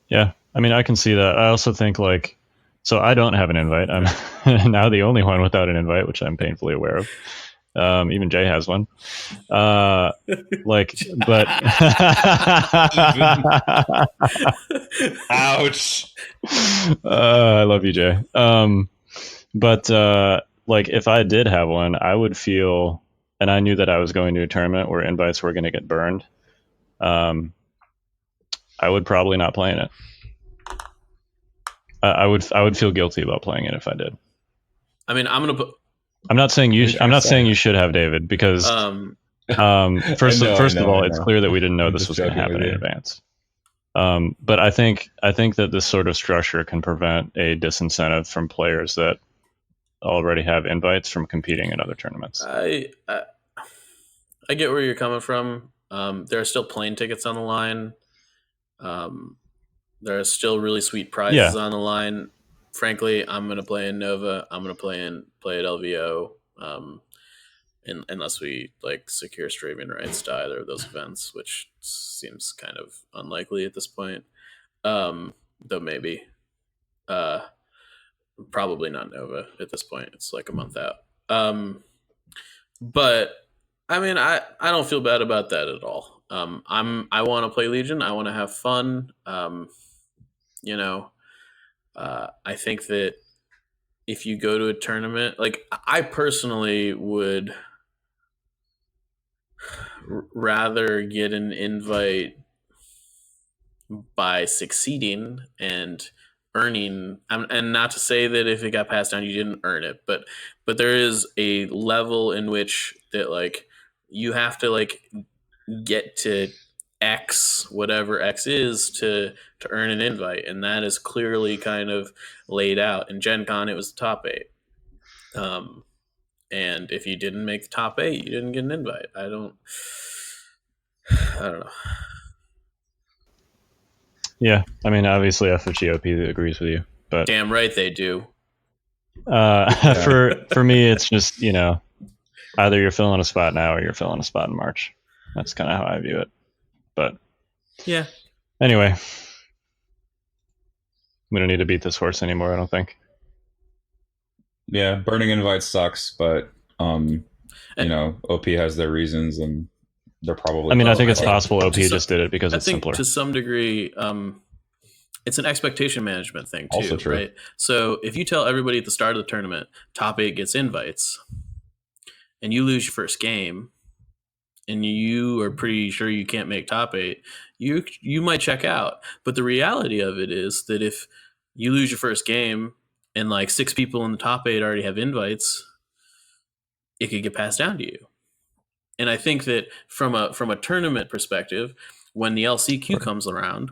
Yeah, I mean, I can see that. I also think so I don't have an invite. I'm now the only one without an invite, which I'm painfully aware of. Even Jay has one. But Ouch. I love you, Jay. But if I did have one, I would feel, and I knew that I was going to a tournament where invites were going to get burned. I would probably not play in it. I would feel guilty about playing it if I did. I mean, I'm not saying you. I'm not saying you should have, David, because first of all, it's clear that we didn't know this was going to happen in advance. But I think that this sort of structure can prevent a disincentive from players that already have invites from competing in other tournaments. I get where you're coming from. There are still plane tickets on the line. There are still really sweet prizes on the line. Frankly, I'm going to play in Nova. I'm going to play at LVO, unless we secure streaming rights to either of those events, which seems kind of unlikely at this point. Though maybe, probably not Nova at this point. It's like a month out. But I mean, I don't feel bad about that at all. I want to play Legion. I want to have fun. I think that if you go to a tournament, I personally would rather get an invite by succeeding and earning, and not to say that if it got passed down you didn't earn it, but there is a level in which that you have to get to X, whatever X is, to earn an invite, and that is clearly kind of laid out. In GenCon, it was the top 8. And if you didn't make the top 8, you didn't get an invite. I don't know. Yeah, I mean, obviously FFGOP agrees with you, but damn right they do. For me, it's just either you're filling a spot now or you're filling a spot in March. That's kind of how I view it. But yeah. Anyway, we don't need to beat this horse anymore, I don't think. Yeah, burning invites sucks, but OP has their reasons, and they're probably. I mean, I think it's possible OP just did it because it's simpler. To some degree, it's an expectation management thing too, also true. Right? So if you tell everybody at the start of the tournament, top 8 gets invites, and you lose your first game, and you are pretty sure you can't make top 8, you might check out. But the reality of it is that if you lose your first game and 6 people in the top 8 already have invites, it could get passed down to you. And I think that from a tournament perspective, when the LCQ comes around,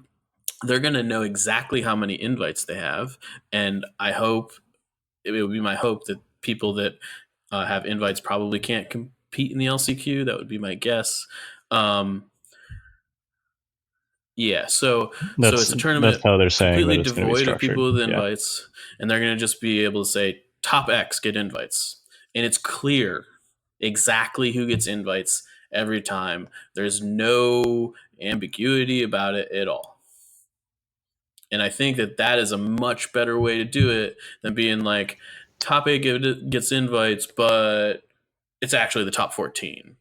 they're going to know exactly how many invites they have. And I hope, it would be my hope that people that have invites probably can't compete in the LCQ. That would be my guess. Yeah, so it's a tournament that's how they're saying completely that it's devoid of people with invites, and they're going to just be able to say top X get invites, and it's clear exactly who gets invites every time. There's no ambiguity about it at all, and I think that is a much better way to do it than being top 8 gets invites, but it's actually the top 14.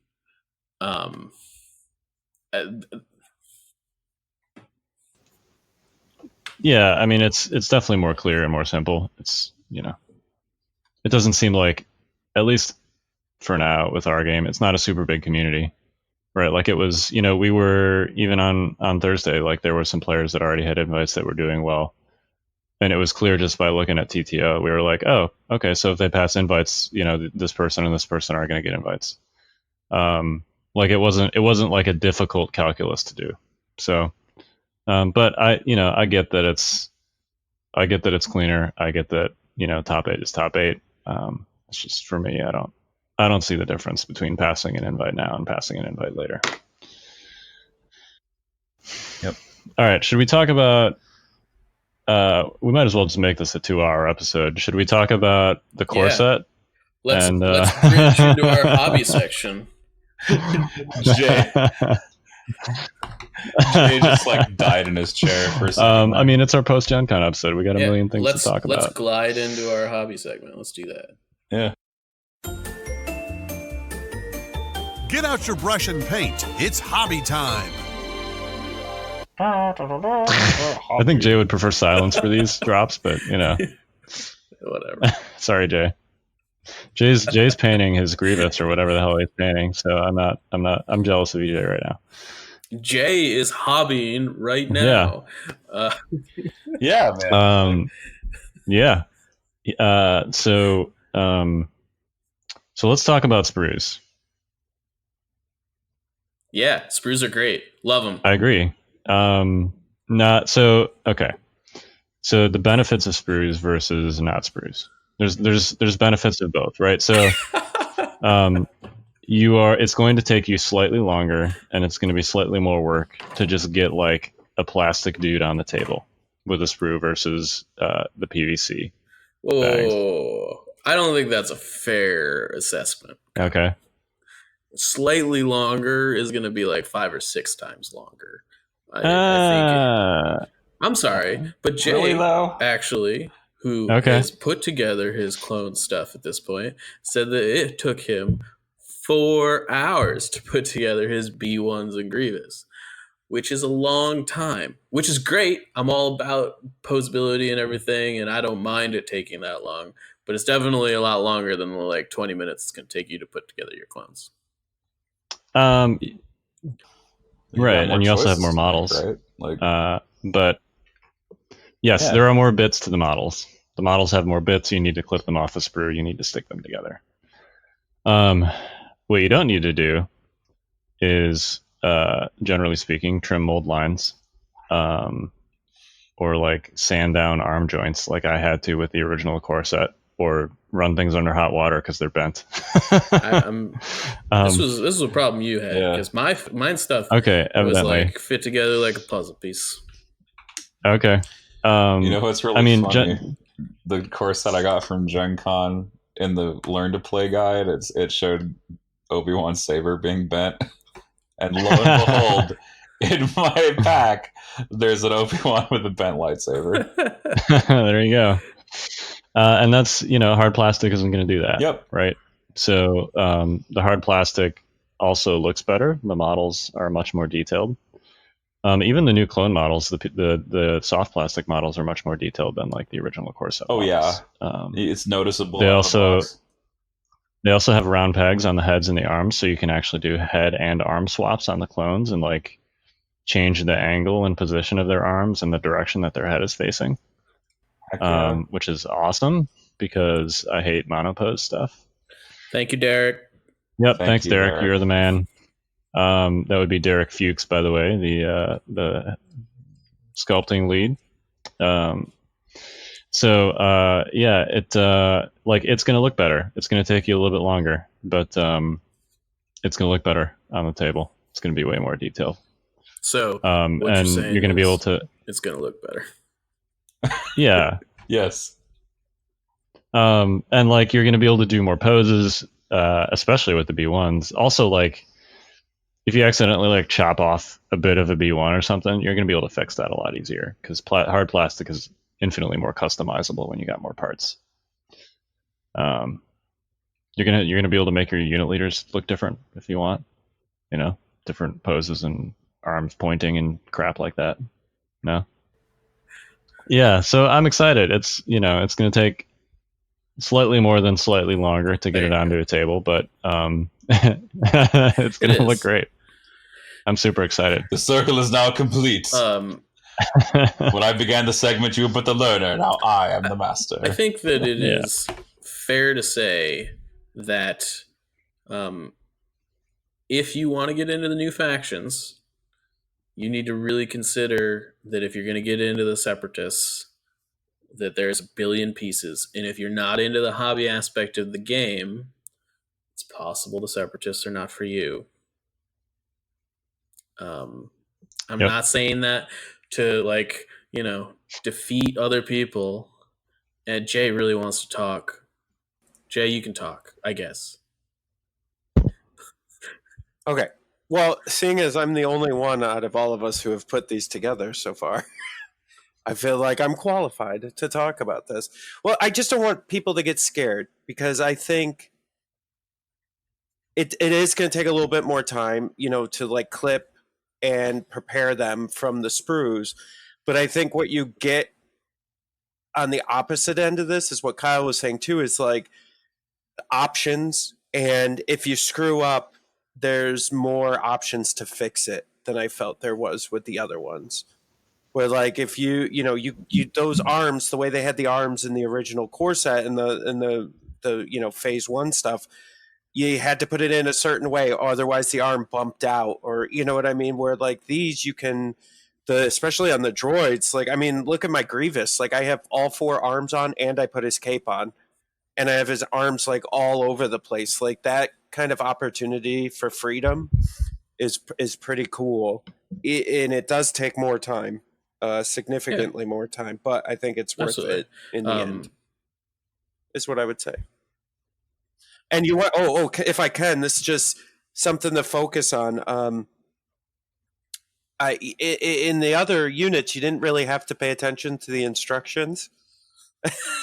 Yeah, I mean, it's definitely more clear and more simple. It's, it doesn't seem like, at least for now with our game, it's not a super big community, right? It was, we were, even on Thursday, there were some players that already had invites that were doing well. And it was clear just by looking at TTO, we were like, oh, okay, so if they pass invites, this person and this person are going to get invites. It wasn't like a difficult calculus to do. So, but I get that it's cleaner. I get that, top 8 is top 8. It's just, for me, I don't see the difference between passing an invite now and passing an invite later. Yep. All right. Should we talk about, we might as well just make this a 2-hour episode. Should we talk about the core set? Let's bridge into our hobby section. Jay. Jay just like died in his chair for a second. I mean, it's our post GenCon episode. We got a million things to talk about. Let's glide into our hobby segment. Let's do that. Yeah. Get out your brush and paint. It's hobby time. I think Jay would prefer silence for these drops, but you know, whatever. Sorry, Jay. Jay's painting his Grievous or whatever the hell he's painting, so I'm jealous of EJ right now. Jay is hobbying right now. Yeah, man. Yeah. So let's talk about sprues. Yeah, sprues are great. Love them. I agree. Okay. So the benefits of sprues versus not sprues. There's benefits of both, right? So it's going to take you slightly longer and it's going to be slightly more work to just get like a plastic dude on the table with a sprue versus the PVC. Oh, I don't think that's a fair assessment. Okay. Slightly longer is going to be like 5 or 6 times longer. I think I'm sorry, but Jay Really, though? actually, who has put together his clone stuff at this point, said that it took him 4 hours to put together his B1s and Grievous, which is a long time, which is great. I'm all about posability and everything, and I don't mind it taking that long, but it's definitely a lot longer than the like 20 minutes it's going to take you to put together your clones. Right, and you also have more models, right? Like, but yes, there are more bits to the models. The models have more bits. You need to clip them off the sprue. You need to stick them together. What you don't need to do is, generally speaking, trim mold lines, or like sand down arm joints, like I had to with the original core set, or run things under hot water because they're bent. This was a problem you had because mine stuff was like fit together like a puzzle piece. Okay. You know what's really funny? The course that I got from GenCon in the Learn to Play guide, it showed Obi-Wan's saber being bent, and lo and behold, in my pack, there's an Obi-Wan with a bent lightsaber. There you go. And that's, hard plastic isn't going to do that. Yep. Right. So the hard plastic also looks better. The models are much more detailed. Even the new clone models, the soft plastic models are much more detailed than like the original core set models. It's noticeable. They also have round pegs on the heads and the arms, so you can actually do head and arm swaps on the clones and like change the angle and position of their arms and the direction that their head is facing. Which is awesome because I hate monopose stuff. Thank you, Derek. Yep, thanks, Derek. You're the man. That would be Derek Fuchs, by the way, the sculpting lead. It's going to look better. It's going to take you a little bit longer, but it's going to look better on the table. It's going to be way more detailed. So, and you're going to be able to. It's going to look better. Yeah. Yes. And like you're going to be able to do more poses, especially with the B1s. Also, like if you accidentally like chop off a bit of a B1 or something, you're going to be able to fix that a lot easier because hard plastic is infinitely more customizable when you got more parts. You're gonna be able to make your unit leaders look different if you want, different poses and arms pointing and crap like that. No. Yeah, so I'm excited. It's it's going to take slightly more than slightly longer to get it onto a table, but it's going to look great. I'm super excited. The circle is now complete. When I began the segment, you were but the learner. Now I am the master. I think that it is fair to say that if you want to get into the new factions, you need to really consider that if you're going to get into the Separatists, that there's a billion pieces. And if you're not into the hobby aspect of the game, it's possible the Separatists are not for you. I'm not saying that to defeat other people. And Jay really wants to talk. Jay, you can talk, I guess. Okay. Well, seeing as I'm the only one out of all of us who have put these together so far, I feel like I'm qualified to talk about this. Well, I just don't want people to get scared because I think it is going to take a little bit more time, to like clip and prepare them from the sprues. But I think what you get on the opposite end of this is what Kyle was saying too, is like options. And if you screw up, there's more options to fix it than I felt there was with the other ones. Where like if you those arms, the way they had the arms in the original core set and the phase 1 stuff, you had to put it in a certain way, or otherwise the arm bumped out, or you know what I mean? Where like these you can especially on the droids, like I mean, look at my Grievous. Like I have all 4 arms on and I put his cape on. And I have his arms like all over the place. Like that kind of opportunity for freedom is pretty cool. And it does take more time, significantly more time, but I think it's worth it in the end, is what I would say. And you want, if I can, this is just something to focus on. In the other units, you didn't really have to pay attention to the instructions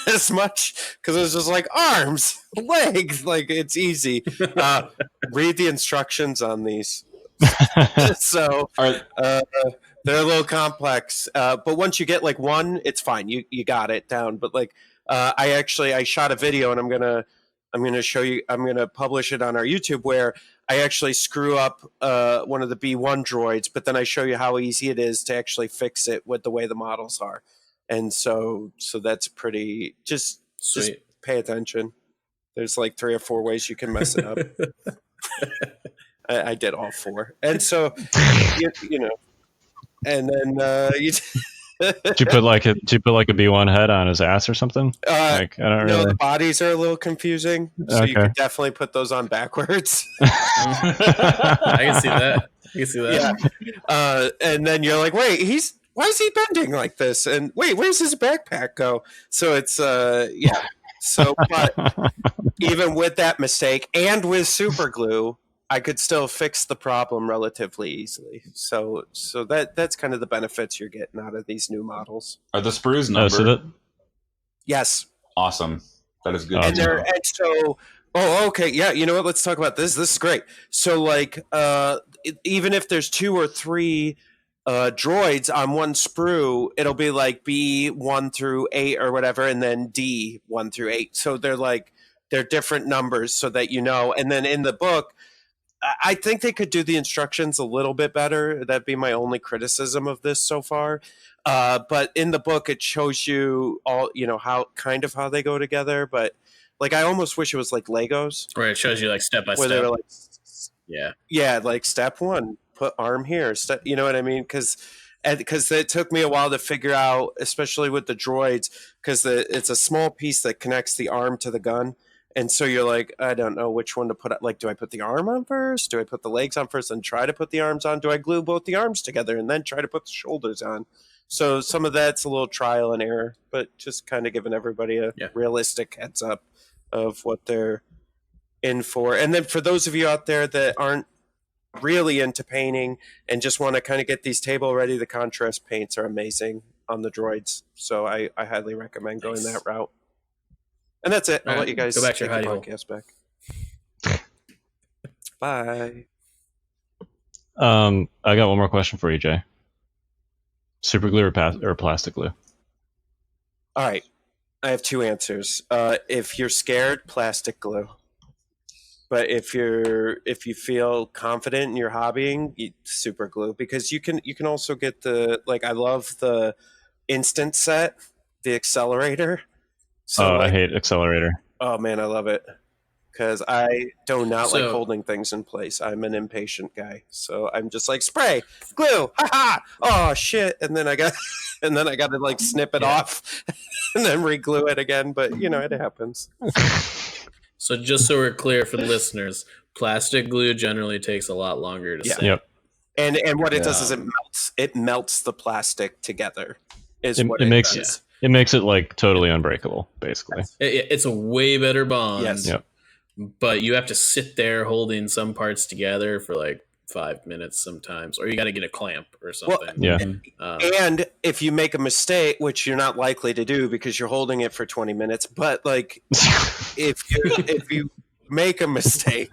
as much because it was just like arms, legs, like it's easy. Read the instructions on these. So they're a little complex, but once you get like one, it's fine. You got it down. But like I shot a video and I'm gonna show you. I'm gonna publish it on our YouTube where I actually screw up one of the B1 droids, but then I show you how easy it is to actually fix it with the way the models are. And so that's pretty, just pay attention. There's like 3 or 4 ways you can mess it up. I did all 4. And so, and then Did you put like a B1 head on his ass or something? Like I don't really. The bodies are a little confusing, so you could definitely put those on backwards. I can see that. Yeah. And then you're like, wait, why is he bending like this? And wait, where's his backpack go? So it's yeah. So, but even with that mistake and with super glue, I could still fix the problem relatively easily. So that's kind of the benefits you're getting out of these new models. Are the sprues numbered? Yes. Awesome. That is good. Okay. Yeah. You know what? Let's talk about this. This is great. So like, even if there's 2 or 3 droids on one sprue, it'll be like B1 through 8 or whatever, and then D 1 through 8. So they're different numbers so that you know. And then in the book, I think they could do the instructions a little bit better. That'd be my only criticism of this so far. But in the book, it shows you all, how they go together. But like, I almost wish it was like Legos, where it shows you like step by where step. they were like, yeah, like step 1, put arm here. You know what I mean? Because it took me a while to figure out, especially with the droids, because it's a small piece that connects the arm to the gun. And so you're like, I don't know which one to put. Like, do I put the arm on first? Do I put the legs on first and try to put the arms on? Do I glue both the arms together and then try to put the shoulders on? So some of that's a little trial and error, but just kind of giving everybody a realistic heads up of what they're in for. And then for those of you out there that aren't really into painting and just want to kind of get these table ready, the contrast paints are amazing on the droids. So I highly recommend going that route. And that's it. I'll let you guys go back to your podcast back. Bye. I got one more question for you, Jay. Super glue or plastic glue? All right. I have 2 answers. If you're scared, plastic glue. But if you feel confident in your hobbying, super glue, because you can also get I love the instant set, the accelerator. So I hate accelerator. Oh man, I love it because I do not like holding things in place. I'm an impatient guy, so I'm just like spray, glue, haha. Oh shit, and then I got to like snip it off and then re-glue it again. But it happens. So just so we're clear for the listeners, plastic glue generally takes a lot longer to set. Yep. And what it does is it melts the plastic together. It makes it like totally unbreakable, basically. It's a way better bond. Yes. Yep. But you have to sit there holding some parts together for like 5 minutes sometimes, or you got to get a clamp or something. Yeah. And if you make a mistake, which you're not likely to do because you're holding it for 20 minutes, but like if you make a mistake,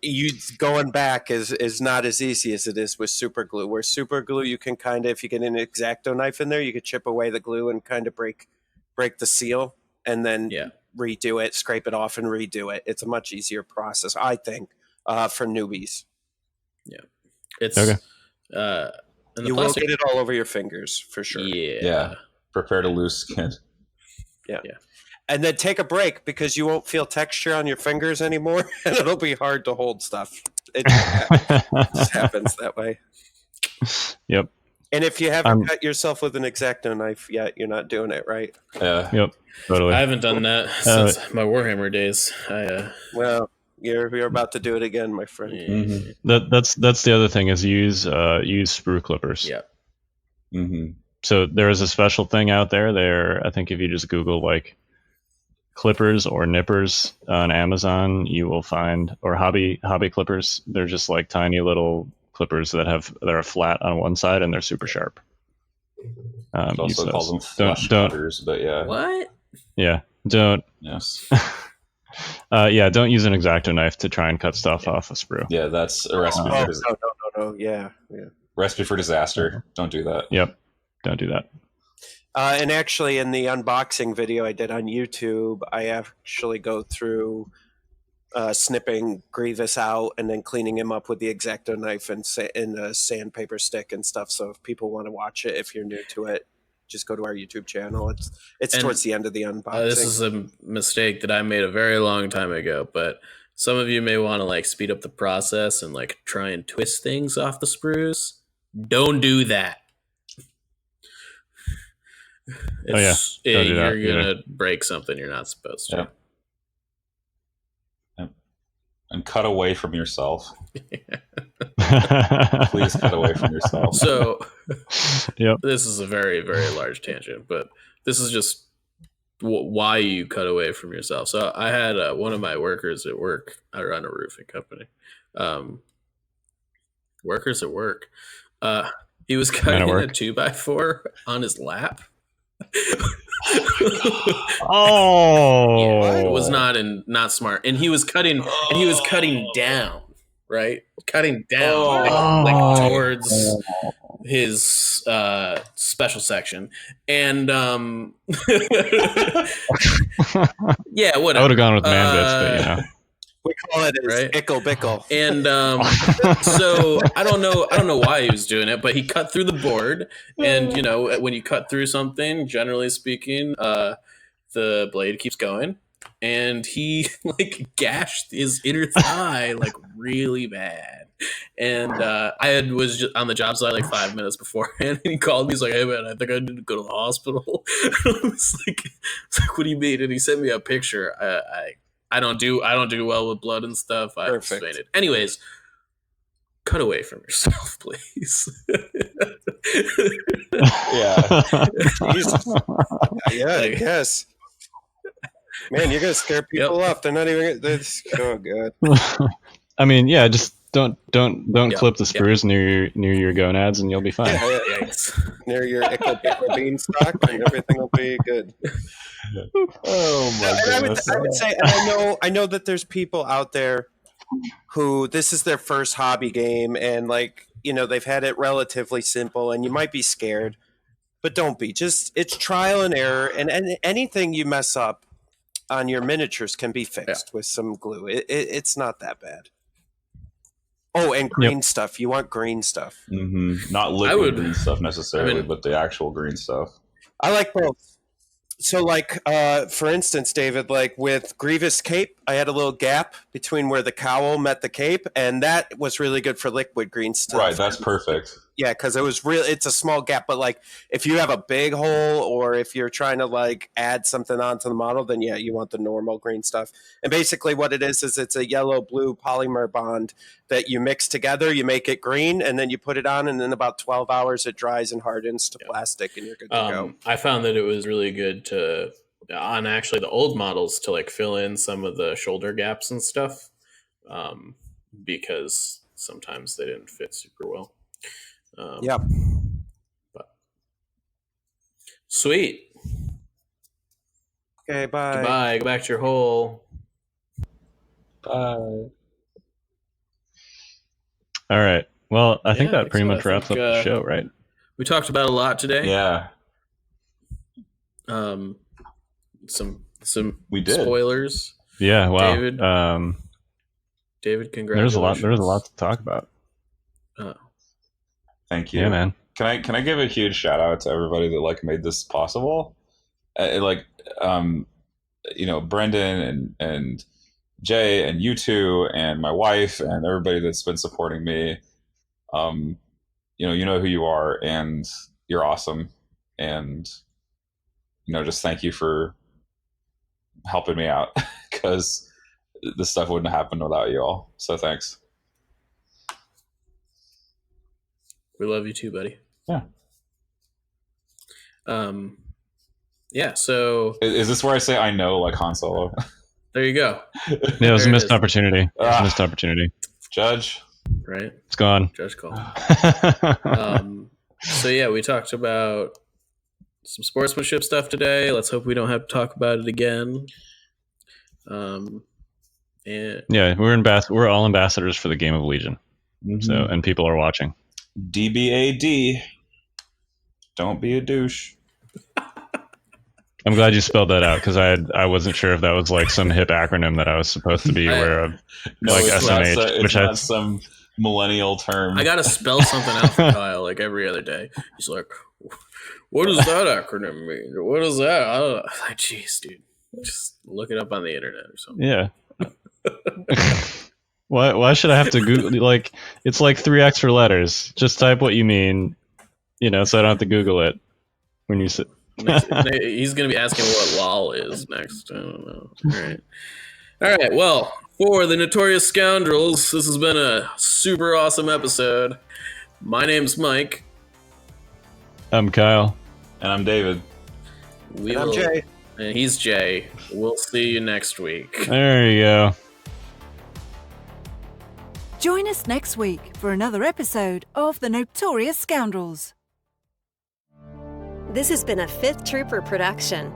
you going back is not as easy as it is with super glue. Where super glue, you can kind of, if you get an X-Acto knife in there, you could chip away the glue and kind of break the seal, and then redo it, scrape it off, and redo it. It's a much easier process, I think, for newbies. Yeah, it's okay. And you will get it all over your fingers for sure. Yeah. Prepare to lose skin. Yeah. And then take a break because you won't feel texture on your fingers anymore, and it'll be hard to hold stuff. It just happens that way. Yep. And if you haven't cut yourself with an X-Acto knife yet, you're not doing it right. Yep. Totally. I haven't done that since my Warhammer days. Well, you're about to do it again, my friend. Mm-hmm. That's the other thing is use sprue clippers. Yeah. Mm-hmm. So there is a special thing out there. I think if you just Google like clippers or nippers on Amazon, you will find, or hobby clippers. They're just like tiny little clippers that are flat on one side and they're super sharp. Also calls them flush cutters, but yeah. What? Yeah. Don't. Yes. Don't use an X-Acto knife to try and cut stuff off a sprue. Yeah, that's a recipe. No. Yeah. Recipe for disaster. Don't do that. Yep. Don't do that. And actually, in the unboxing video I did on YouTube, I actually go through snipping Grievous out and then cleaning him up with the X-Acto knife and a sandpaper stick and stuff. So if people want to watch it, if you're new to it, just go to our YouTube channel. It's towards the end of the unboxing. This is a mistake that I made a very long time ago, but some of you may want to like speed up the process and like try and twist things off the sprues. Don't do that. Don't do that. You're gonna break something you're not supposed to. Yeah. And cut away from yourself. Please cut away from yourself. So, this is a very, very large tangent, but this is just why you cut away from yourself. So I had one of my workers at work. I run a roofing company. Workers at work. He was cutting a 2x4 on his lap. It was not smart, and he was cutting down, right? Cutting down like towards his special section, and yeah, whatever. I would have gone with man bits, but we call it right? ickle bickle. And so I don't know why he was doing it, but he cut through the board. And you know, when you cut through something, generally speaking, the blade keeps going. And he like gashed his inner thigh like really bad. And I was just on the job site like 5 minutes beforehand, and he called me. He's like, "Hey man, I think I need to go to the hospital." I was like, "What do you mean?" And he sent me a picture. I don't do well with blood and stuff. I fainted. Anyways, cut away from yourself, please. Yeah. Yeah, I guess. Man, you're gonna scare people off. They're not even. Oh god. I mean, yeah, just don't clip the sprues near your gonads, and you'll be fine. Yeah. Near your ickle beanstalk, and everything will be good. Oh my goodness! I would say, and I know that there's people out there who this is their first hobby game, and like they've had it relatively simple, and you might be scared, but don't be. Just it's trial and error, and anything you mess up on your miniatures can be fixed with some glue. It's not that bad. Oh, and green stuff. You want green stuff. Mm-hmm. Not liquid green stuff necessarily, but the actual green stuff. I like both. So, like, for instance, David, like with Grievous Cape, I had a little gap between where the cowl met the cape, and that was really good for liquid green stuff. Right, that's perfect. Yeah, because it's a small gap, but like if you have a big hole or if you're trying to like add something onto the model, then yeah, you want the normal green stuff. And basically what it is it's a yellow-blue polymer bond that you mix together, you make it green, and then you put it on, and in about 12 hours it dries and hardens to plastic, and you're good to go. I found that it was really good on actually the old models to like fill in some of the shoulder gaps and stuff, because sometimes they didn't fit super well. Yep. But sweet. Okay, bye. Goodbye. Go back to your hole. Bye. All right. Well, I think that pretty much wraps up the show, right? We talked about a lot today. Yeah. Some We did. spoilers. Yeah. Wow. David, congratulations. There's a lot to talk about. Thank you. Yeah, man. Can I give a huge shout out to everybody that like made this possible? Brendan and Jay and you two and my wife and everybody that's been supporting me. You know who you are, and you're awesome. And just thank you for helping me out, because this stuff wouldn't happen without you all. So thanks. We love you too, buddy. Yeah. Yeah, so Is this where I say I know, like Han Solo? there you go. Yeah, it was a missed opportunity. It was a missed opportunity. Judge. Right? It's gone. Judge call. So yeah, we talked about some sportsmanship stuff today. Let's hope we don't have to talk about it again. And yeah, we're all ambassadors for the game of Legion. Mm-hmm. So, and people are watching. DBAD. Don't be a douche. I'm glad you spelled that out, because I wasn't sure if that was like some hip acronym that I was supposed to be aware of, No, like it's SMH, not, it's which not some millennial term. I gotta spell something out for Kyle like every other day. He's like, "What does that acronym mean? What is that?" I don't know. I'm like, jeez, dude, just look it up on the internet or something. Yeah. Why should I have to Google? Like, it's like 3 extra letters. Just type what you mean, so I don't have to Google it when you sit. He's gonna be asking what LOL is next. I don't know. All right. Well, for the Notorious Scoundrels, this has been a super awesome episode. My name's Mike. I'm Kyle. And I'm David. I'm Jay. And he's Jay. We'll see you next week. There you go. Join us next week for another episode of The Notorious Scoundrels. This has been a Fifth Trooper production.